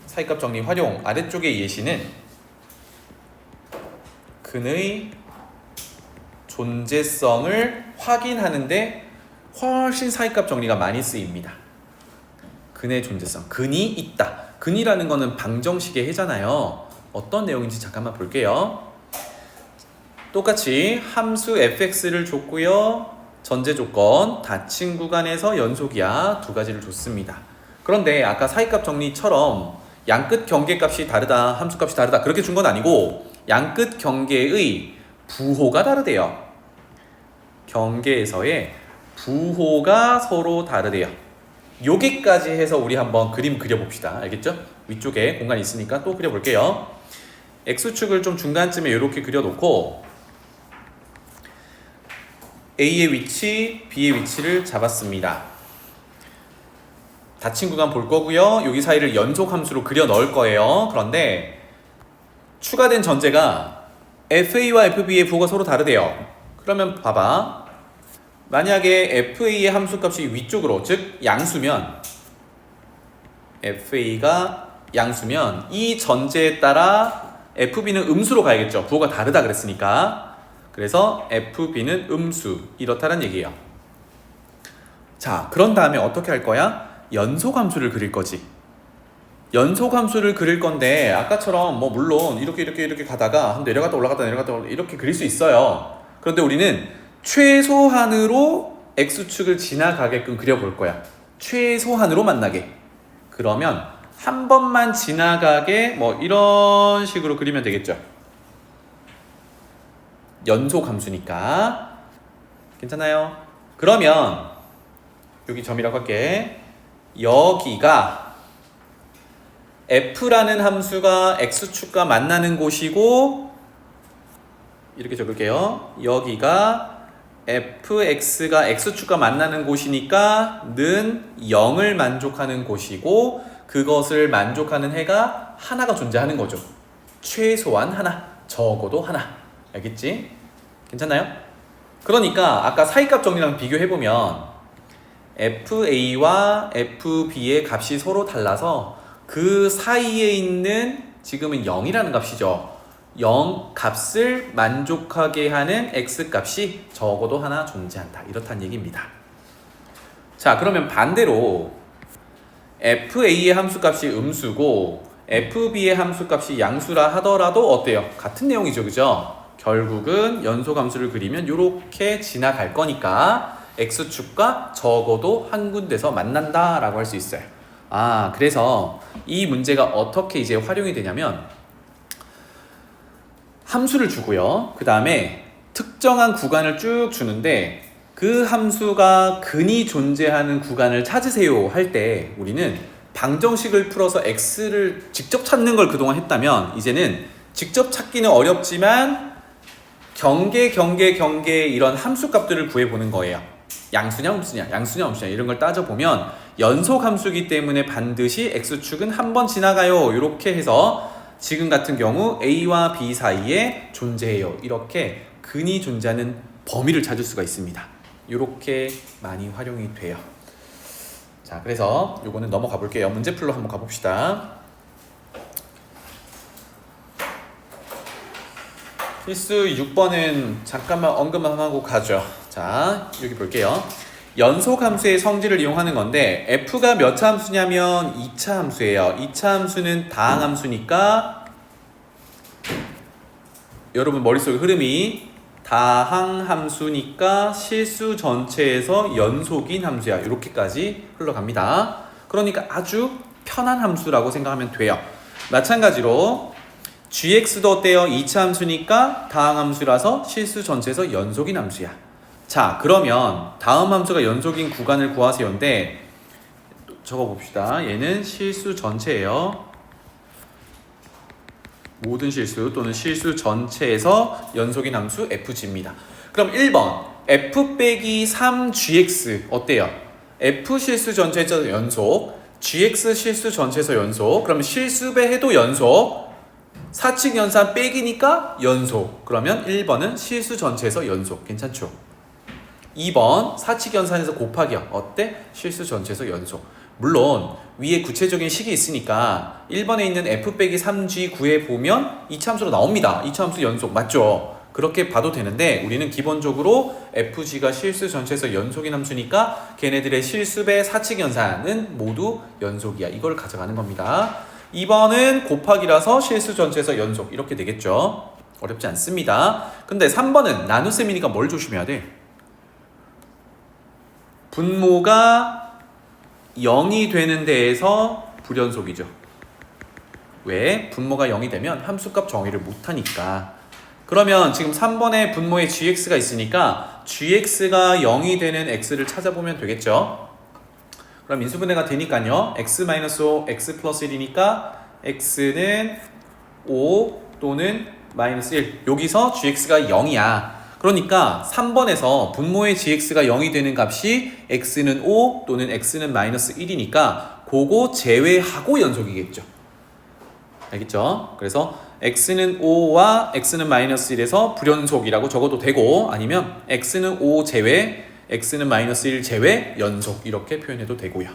사이값 정리 활용 아래쪽의 예시는 근의 존재성을 확인하는데 훨씬 사이값 정리가 많이 쓰입니다. 근의 존재성, 근이 있다. 근이라는 거는 방정식의 해잖아요. 어떤 내용인지 잠깐만 볼게요. 똑같이 함수 fx를 줬고요. 전제 조건 닫힌 구간에서 연속이야. 두 가지를 줬습니다. 그런데 아까 사이값 정리처럼 양끝 경계값이 다르다, 함수값이 다르다 그렇게 준 건 아니고 양끝 경계의 부호가 다르대요. 경계에서의 부호가 서로 다르대요. 여기까지 해서 우리 한번 그림 그려봅시다. 알겠죠? 위쪽에 공간이 있으니까 또 그려볼게요. X축을 좀 중간쯤에 이렇게 그려놓고 A의 위치, B의 위치를 잡았습니다. 닫힌 구간 볼 거고요. 여기 사이를 연속 함수로 그려 넣을 거예요. 그런데 추가된 전제가 FA와 FB의 부호가 서로 다르대요. 그러면 봐봐. 만약에 FA의 함수값이 위쪽으로, 즉 양수면 FA가 양수면 이 전제에 따라 FB는 음수로 가야겠죠. 부호가 다르다 그랬으니까. 그래서 FB는 음수 이렇다는 얘기예요. 자, 그런 다음에 어떻게 할 거야? 연속함수를 그릴 거지. 연속함수를 그릴 건데 아까처럼 뭐 물론 이렇게 가다가 한번 내려갔다 올라갔다 이렇게 그릴 수 있어요. 그런데 우리는 최소한으로 X축을 지나가게끔 그려볼 거야. 최소한으로 만나게. 그러면 한 번만 지나가게 뭐 이런 식으로 그리면 되겠죠. 연속 함수니까. 괜찮아요? 그러면 여기 점이라고 할게. 여기가 F라는 함수가 X축과 만나는 곳이고 이렇게 적을게요. 여기가 fx가 x축과 만나는 곳이니까 는 0을 만족하는 곳이고 그것을 만족하는 해가 하나가 존재하는 거죠. 최소한 하나, 적어도 하나. 알겠지? 괜찮나요? 그러니까 아까 사이값 정리랑 비교해보면 fa와 fb의 값이 서로 달라서 그 사이에 있는 지금은 0이라는 값이죠. 0 값을 만족하게 하는 x 값이 적어도 하나 존재한다. 이렇다는 얘기입니다. 자, 그러면 반대로 fa의 함수값이 음수고 fb의 함수값이 양수라 하더라도 어때요? 같은 내용이죠. 그죠? 결국은 연속함수를 그리면 이렇게 지나갈 거니까 x축과 적어도 한 군데서 만난다 라고 할 수 있어요. 아, 그래서 이 문제가 어떻게 이제 활용이 되냐면 함수를 주고요. 그 다음에 특정한 구간을 쭉 주는데 그 함수가 근이 존재하는 구간을 찾으세요 할 때 우리는 방정식을 풀어서 x를 직접 찾는 걸 그동안 했다면 이제는 직접 찾기는 어렵지만 경계 이런 함수 값들을 구해보는 거예요. 양수냐 음수냐 이런 걸 따져보면 연속 함수이기 때문에 반드시 x축은 한 번 지나가요. 이렇게 해서 지금 같은 경우 A와 B 사이에 존재해요. 이렇게 근이 존재하는 범위를 찾을 수가 있습니다. 이렇게 많이 활용이 돼요. 자, 그래서 요거는 넘어가 볼게요. 문제풀로 한번 가봅시다. 필수 6번은 잠깐만 언급만 하고 가죠. 자, 여기 볼게요. 연속 함수의 성질을 이용하는 건데 f가 몇 차 함수냐면 2차 함수예요. 2차 함수는 다항 함수니까 여러분 머릿속에 흐름이 다항 함수니까 실수 전체에서 연속인 함수야. 이렇게까지 흘러갑니다. 그러니까 아주 편한 함수라고 생각하면 돼요. 마찬가지로 gx도 어때요? 2차 함수니까 다항 함수라서 실수 전체에서 연속인 함수야. 자, 그러면 다음 함수가 연속인 구간을 구하세요인데 적어봅시다. 얘는 실수 전체예요. 모든 실수 또는 실수 전체에서 연속인 함수 fg입니다. 그럼 1번 f 빼기 3gx 어때요? f 실수 전체에서 연속, gx 실수 전체에서 연속, 그러면 실수배 해도 연속, 사칙 연산 빼기니까 연속. 그러면 1번은 실수 전체에서 연속. 괜찮죠? 2번 사칙 연산에서 곱하기요. 어때? 실수 전체에서 연속. 물론 위에 구체적인 식이 있으니까 1번에 있는 f 빼기 3g 구해 보면 2차 함수로 나옵니다. 2차 함수 연속 맞죠? 그렇게 봐도 되는데 우리는 기본적으로 fg가 실수 전체에서 연속인 함수니까 걔네들의 실수배 사칙 연산은 모두 연속이야. 이걸 가져가는 겁니다. 2번은 곱하기라서 실수 전체에서 연속 이렇게 되겠죠. 어렵지 않습니다. 근데 3번은 나눗셈이니까 뭘 조심해야 돼? 분모가 0이 되는 데에서 불연속이죠. 왜? 분모가 0이 되면 함수값 정의를 못하니까. 그러면 지금 3번에 분모에 gx가 있으니까 gx가 0이 되는 x를 찾아보면 되겠죠. 그럼 인수분해가 되니까요. x-5, x 플러스 1이니까 x는 5 또는 마이너스 1. 여기서 gx가 0이야. 그러니까 3번에서 분모의 gx가 0이 되는 값이 x는 5 또는 x는 마이너스 1이니까 그거 제외하고 연속이겠죠. 알겠죠? 그래서 x는 5와 x는 마이너스 1에서 불연속이라고 적어도 되고 아니면 x는 5 제외, x는 마이너스 1 제외, 연속 이렇게 표현해도 되고요.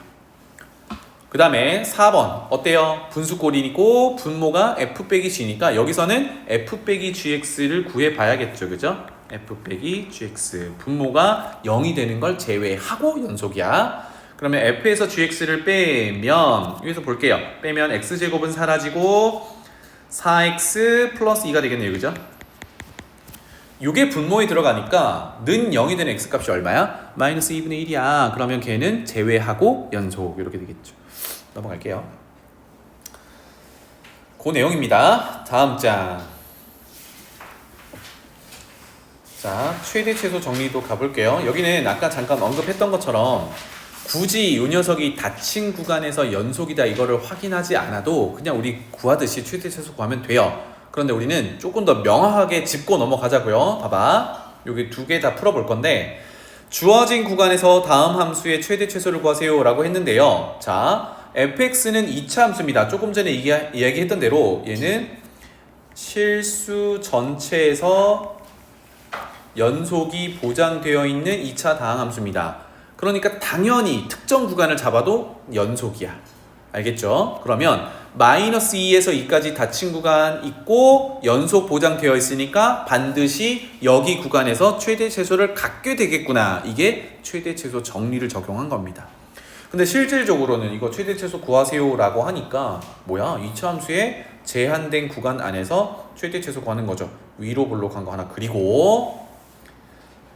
그 다음에 4번 어때요? 분수꼴이고 분모가 f 빼기 g니까 여기서는 f 빼기 gx를 구해봐야겠죠. 그죠? f 빼기 gx 분모가 0이 되는 걸 제외하고 연속이야. 그러면 f에서 gx를 빼면 여기서 볼게요. 빼면 x제곱은 사라지고 4x 플러스 2가 되겠네요. 그죠? 이게 분모에 들어가니까 는 0이 되는 x값이 얼마야? 마이너스 2분의 1이야. 그러면 걔는 제외하고 연속 이렇게 되겠죠. 넘어갈게요. 그 내용입니다. 다음 장. 자, 최대 최소 정리도 가볼게요. 여기는 아까 잠깐 언급했던 것처럼 굳이 이 녀석이 닫힌 구간에서 연속이다 이거를 확인하지 않아도 그냥 우리 구하듯이 최대 최소 구하면 돼요. 그런데 우리는 조금 더 명확하게 짚고 넘어가자고요. 봐봐. 여기 두 개 다 풀어볼 건데 주어진 구간에서 다음 함수의 최대 최소를 구하세요 라고 했는데요. 자, fx는 2차 함수입니다. 조금 전에 이야기했던 대로 얘는 실수 전체에서 연속이 보장되어 있는 2차 다항 함수입니다. 그러니까 당연히 특정 구간을 잡아도 연속이야. 알겠죠? 그러면 마이너스 2에서 2까지 닫힌 구간 있고 연속 보장되어 있으니까 반드시 여기 구간에서 최대 최소를 갖게 되겠구나. 이게 최대 최소 정리를 적용한 겁니다. 근데 실질적으로는 이거 최대 최소 구하세요 라고 하니까 뭐야? 2차 함수의 제한된 구간 안에서 최대 최소 구하는 거죠. 위로 볼록한 거 하나 그리고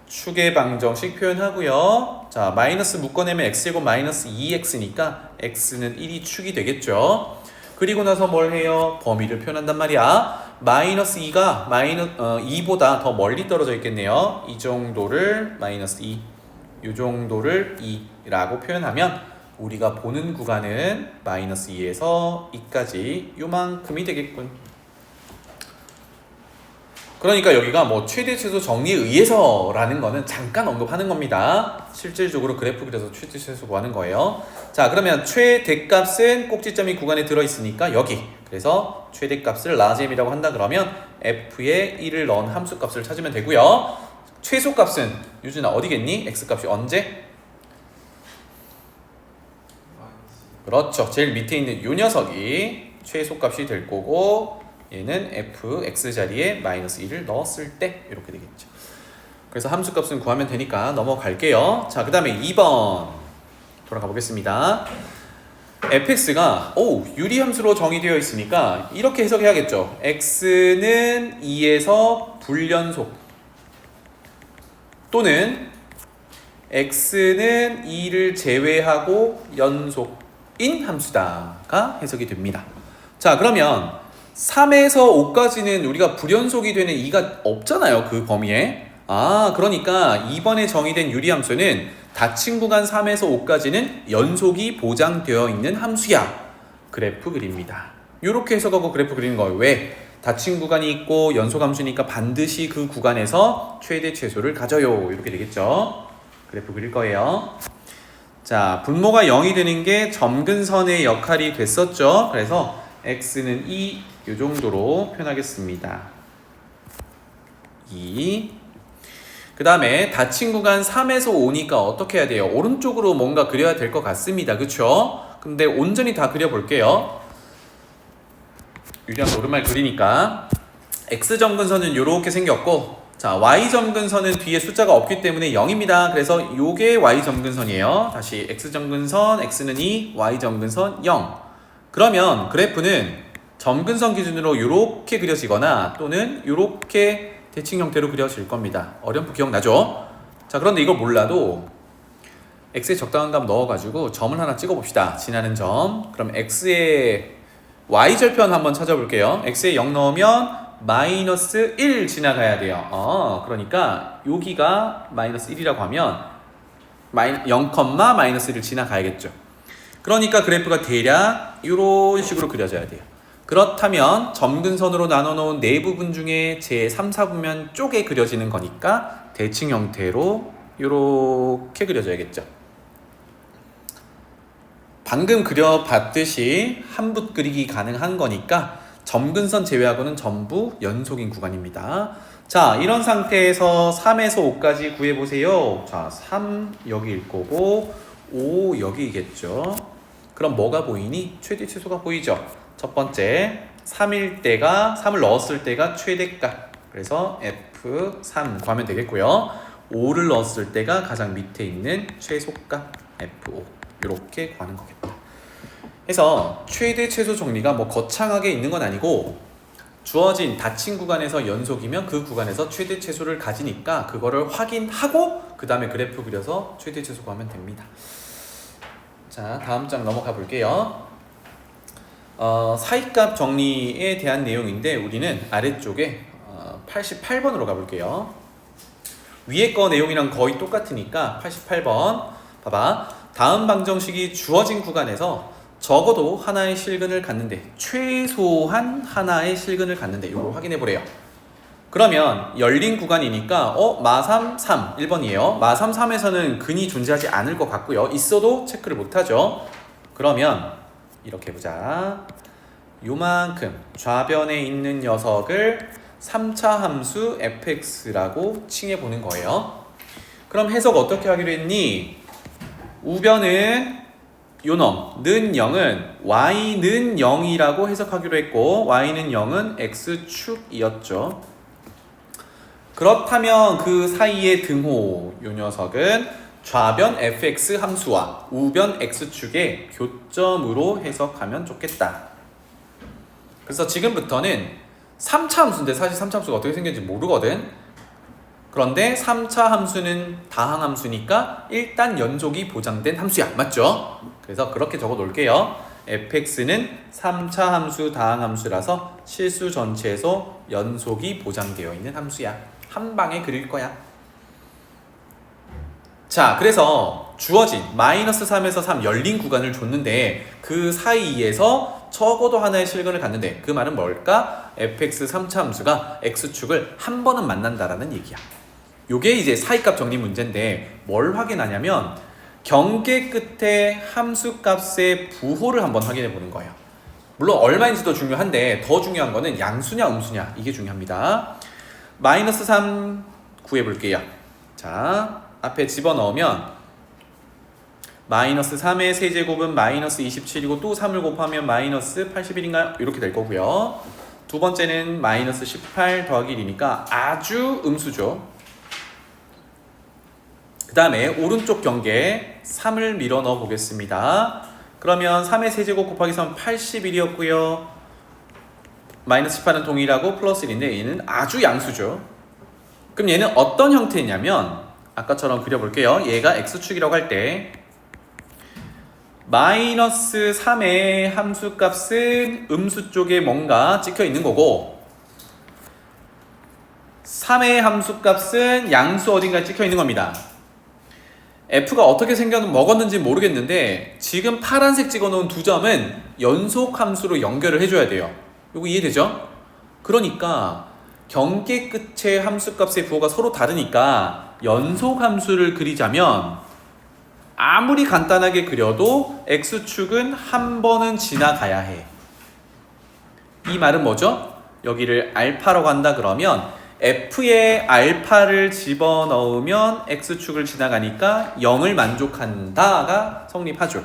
축의 방정식 표현하고요. 자, 마이너스 묶어내면 x제곱 마이너스 2x니까 x는 1이 축이 되겠죠. 그리고 나서 뭘 해요? 범위를 표현한단 말이야. 마이너스 2가 2보다 더 멀리 떨어져 있겠네요. 이 정도를 마이너스 2, 이 정도를 2라고 표현하면 우리가 보는 구간은 마이너스 2에서 2까지 요만큼이 되겠군. 그러니까 여기가 뭐 최대 최소 정리에 의해서라는 거는 잠깐 언급하는 겁니다. 실질적으로 그래프 그려서 최대 최소 구하는 거예요. 자, 그러면 최대값은 꼭지점이 구간에 들어있으니까 여기. 그래서 최대값을 라지엠이라고 한다 그러면 f에 1을 넣은 함수값을 찾으면 되고요. 최소값은 유준아 어디겠니? x값이 언제? 그렇죠. 제일 밑에 있는 이 녀석이 최소값이 될 거고 얘는 f, x 자리에 마이너스 1을 넣었을 때 이렇게 되겠죠. 그래서 함수값은 구하면 되니까 넘어갈게요. 자, 그 다음에 2번 돌아가 보겠습니다. fx가 유리함수로 정의되어 있으니까 이렇게 해석해야겠죠. x는 2에서 불연속 또는 x는 2를 제외하고 연속인 함수다가 해석이 됩니다. 자, 그러면 3에서 5까지는 우리가 불연속이 되는 2가 없잖아요, 그 범위에. 그러니까 이번에 정의된 유리함수는 닫힌 구간 3에서 5까지는 연속이 보장되어 있는 함수야. 그래프 그립니다. 이렇게 해석하고 그래프 그리는 거예요. 왜? 닫힌 구간이 있고 연속 함수니까 반드시 그 구간에서 최대 최소를 가져요. 이렇게 되겠죠. 그래프 그릴 거예요. 자, 분모가 0이 되는 게 점근선의 역할이 됐었죠. 그래서 x는 2, 이 정도로 표현하겠습니다. 2. 그 다음에 닫힌 구간 3에서 5니까 어떻게 해야 돼요? 오른쪽으로 뭔가 그려야 될 것 같습니다. 그쵸? 근데 온전히 다 그려볼게요. 유리함 오른말 그리니까 x점근선은 이렇게 생겼고, 자, y점근선은 뒤에 숫자가 없기 때문에 0입니다. 그래서 요게 y점근선이에요. 다시 x점근선, x는 2, y점근선 0. 그러면 그래프는 점근선 기준으로 이렇게 그려지거나 또는 이렇게 대칭 형태로 그려질 겁니다. 어렴풋 기억나죠? 자, 그런데 이걸 몰라도 x에 적당한 값 넣어가지고 점을 하나 찍어봅시다. 지나는 점. 그럼 x의 y절편 한번 찾아볼게요. x에 0 넣으면 마이너스 1 지나가야 돼요. 그러니까 여기가 마이너스 1이라고 하면 0, 마이너스 1을 지나가야겠죠. 그러니까 그래프가 대략 이런 식으로 그려져야 돼요. 그렇다면 점근선으로 나눠놓은 네 부분 중에 제 3, 4부면 쪽에 그려지는 거니까 대칭 형태로 이렇게 그려져야겠죠. 방금 그려봤듯이 한붓 그리기 가능한 거니까 점근선 제외하고는 전부 연속인 구간입니다. 자, 이런 상태에서 3에서 5까지 구해보세요. 자, 3 여기일 거고 5 여기겠죠. 그럼 뭐가 보이니? 최대 최소가 보이죠. 첫 번째 3을 넣었을 때가 최대값. 그래서 F3 구하면 되겠고요. 5를 넣었을 때가 가장 밑에 있는 최소값 F5. 이렇게 구하는 거겠다. 그래서 최대 최소 정리가 뭐 거창하게 있는 건 아니고 주어진 닫힌 구간에서 연속이면 그 구간에서 최대 최소를 가지니까 그거를 확인하고 그 다음에 그래프 그려서 최대 최소 구하면 됩니다. 자, 다음 장 넘어가 볼게요. 사이값 정리에 대한 내용인데 우리는 아래쪽에 88번으로 가볼게요. 위에 거 내용이랑 거의 똑같으니까 88번 봐봐. 다음 방정식이 주어진 구간에서 적어도 하나의 실근을 갖는데 최소한 하나의 실근을 갖는데 이걸 확인해 보래요. 그러면 열린 구간이니까 마3, 3 1번이에요. 마3, 3에서는 근이 존재하지 않을 것 같고요. 있어도 체크를 못하죠. 그러면 이렇게 해보자. 요만큼 좌변에 있는 녀석을 3차 함수 fx라고 칭해보는 거예요. 그럼 해석 어떻게 하기로 했니? 우변은 요놈, 는 0은 y는 0이라고 해석하기로 했고 y는 0은 x축이었죠. 그렇다면 그 사이의 등호, 요 녀석은 좌변 fx 함수와 우변 x축의 교점으로 해석하면 좋겠다. 그래서 지금부터는 3차 함수인데 사실 3차 함수가 어떻게 생겼는지 모르거든. 그런데 3차 함수는 다항함수니까 일단 연속이 보장된 함수야. 맞죠? 그래서 그렇게 적어 놓을게요. fx는 3차 함수 다항함수라서 실수 전체에서 연속이 보장되어 있는 함수야. 한 방에 그릴 거야. 자, 그래서 주어진 마이너스 3에서 3 열린 구간을 줬는데 그 사이에서 적어도 하나의 실근을 갖는데 그 말은 뭘까? fx 3차 함수가 x축을 한 번은 만난다라는 얘기야. 요게 이제 사이값 정리 문제인데 뭘 확인하냐면 경계 끝에 함수값의 부호를 한번 확인해 보는 거예요. 물론 얼마인지도 중요한데 더 중요한 거는 양수냐 음수냐 이게 중요합니다. 마이너스 3 구해 볼게요. 자, 앞에 집어넣으면 마이너스 3의 세제곱은 마이너스 27이고 또 3을 곱하면 마이너스 81인가요? 이렇게 될 거고요. 두 번째는 마이너스 18 더하기 1이니까 아주 음수죠. 그 다음에 오른쪽 경계 3을 밀어 넣어 보겠습니다. 그러면 3의 세제곱 곱하기 3은 81이었고요. 마이너스 18은 동일하고 플러스 1인데 얘는 아주 양수죠. 그럼 얘는 어떤 형태냐면 아까처럼 그려볼게요. 얘가 x축이라고 할 때 마이너스 3의 함수값은 음수 쪽에 뭔가 찍혀 있는 거고 3의 함수값은 양수 어딘가에 찍혀 있는 겁니다. f가 어떻게 먹었는지 모르겠는데 지금 파란색 찍어놓은 두 점은 연속 함수로 연결을 해줘야 돼요. 이거 이해되죠? 그러니까 경계 끝의 함수값의 부호가 서로 다르니까 연속 함수를 그리자면 아무리 간단하게 그려도 x축은 한 번은 지나가야 해. 이 말은 뭐죠? 여기를 알파라고 한다 그러면 f에 알파를 집어넣으면 x축을 지나가니까 0을 만족한다가 성립하죠.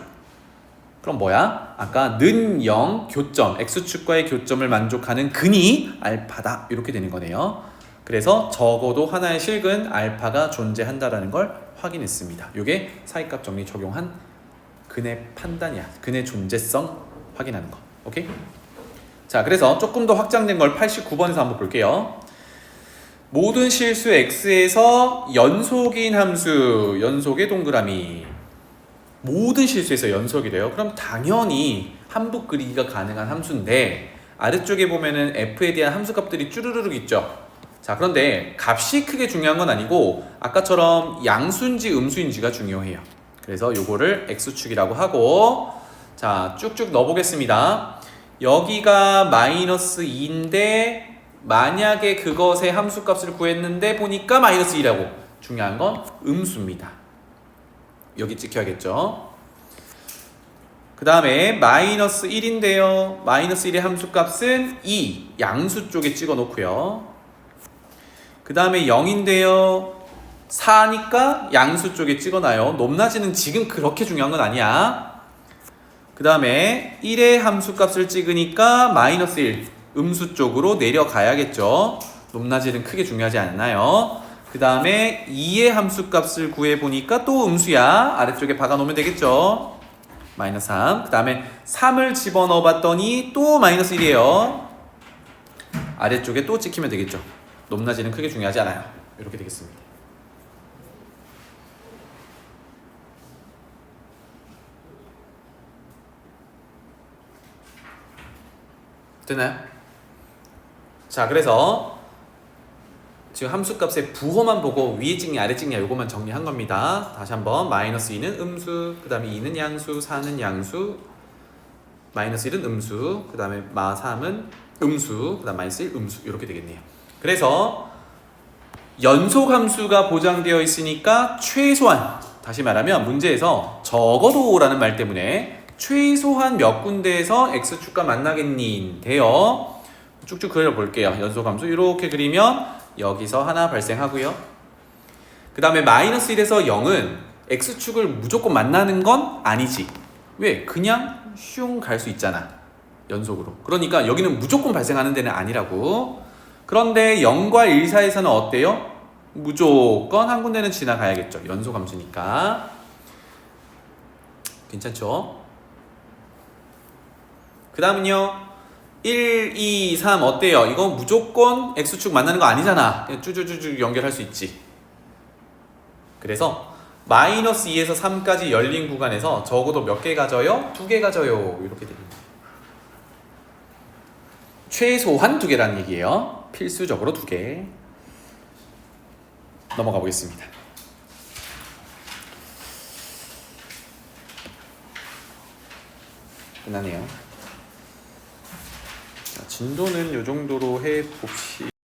그럼 뭐야? 아까 는 0 교점, x축과의 교점을 만족하는 근이 알파다. 이렇게 되는 거네요. 그래서 적어도 하나의 실근 알파가 존재한다라는 걸 확인했습니다. 이게 사이값 정리 적용한 근의 판단이야. 근의 존재성 확인하는 거. 오케이? 자, 그래서 조금 더 확장된 걸 89번에서 한번 볼게요. 모든 실수 x에서 연속인 함수, 연속의 동그라미. 모든 실수에서 연속이 돼요. 그럼 당연히 함부 그리기가 가능한 함수인데 아래쪽에 보면은 f에 대한 함수값들이 쭈르르륵 있죠. 자, 그런데 값이 크게 중요한 건 아니고 아까처럼 양수인지 음수인지가 중요해요. 그래서 요거를 x축이라고 하고 자, 쭉쭉 넣어보겠습니다. 여기가 마이너스 2인데 만약에 그것의 함수값을 구했는데 보니까 마이너스 2라고. 중요한 건 음수입니다. 여기 찍혀야겠죠. 그 다음에 마이너스 1인데요. 마이너스 1의 함수값은 2, 양수 쪽에 찍어 놓고요. 그 다음에 0인데요. 4니까 양수 쪽에 찍어놔요. 높낮이는 지금 그렇게 중요한 건 아니야. 그 다음에 1의 함수값을 찍으니까 마이너스 1, 음수 쪽으로 내려가야겠죠. 높낮이는 크게 중요하지 않나요? 그 다음에 2의 함수값을 구해보니까 또 음수야. 아래쪽에 박아놓으면 되겠죠. 마이너스 3. 그 다음에 3을 집어넣어 봤더니 또 마이너스 1이에요. 아래쪽에 또 찍히면 되겠죠. 높낮이는 크게 중요하지 않아요. 이렇게 되겠습니다. 됐나요? 자, 그래서 지금 함수값의 부호만 보고 위에 찍냐 아래 찍냐 요것만 정리한 겁니다. 다시 한번 마이너스 2는 음수, 그 다음에 2는 양수, 4는 양수, 마이너스 1은 음수, 그 다음에 마 3은 음수, 그 다음 마이너스 1 음수 이렇게 되겠네요. 그래서 연속 함수가 보장되어 있으니까 최소한, 다시 말하면 문제에서 적어도 라는 말 때문에 최소한 몇 군데에서 x축과 만나겠니인데요. 쭉쭉 그려볼게요. 연속함수 이렇게 그리면 여기서 하나 발생하고요. 그 다음에 마이너스 1에서 0은 x축을 무조건 만나는 건 아니지. 왜? 그냥 슝 갈 수 있잖아. 연속으로. 그러니까 여기는 무조건 발생하는 데는 아니라고. 그런데 0과 1 사이에서는 어때요? 무조건 한 군데는 지나가야겠죠. 연속함수니까. 괜찮죠? 그 다음은요. 1, 2, 3 어때요? 이거 무조건 x축 만나는 거 아니잖아. 그냥 쭈쭈쭈쭈 연결할 수 있지. 그래서 마이너스 2에서 3까지 열린 구간에서 적어도 몇 개 가져요? 2개 가져요. 이렇게 됩니다. 최소한 2개라는 얘기예요. 필수적으로 2개. 넘어가 보겠습니다. 끝나네요. 자, 진도는 이 정도로 해봅시다.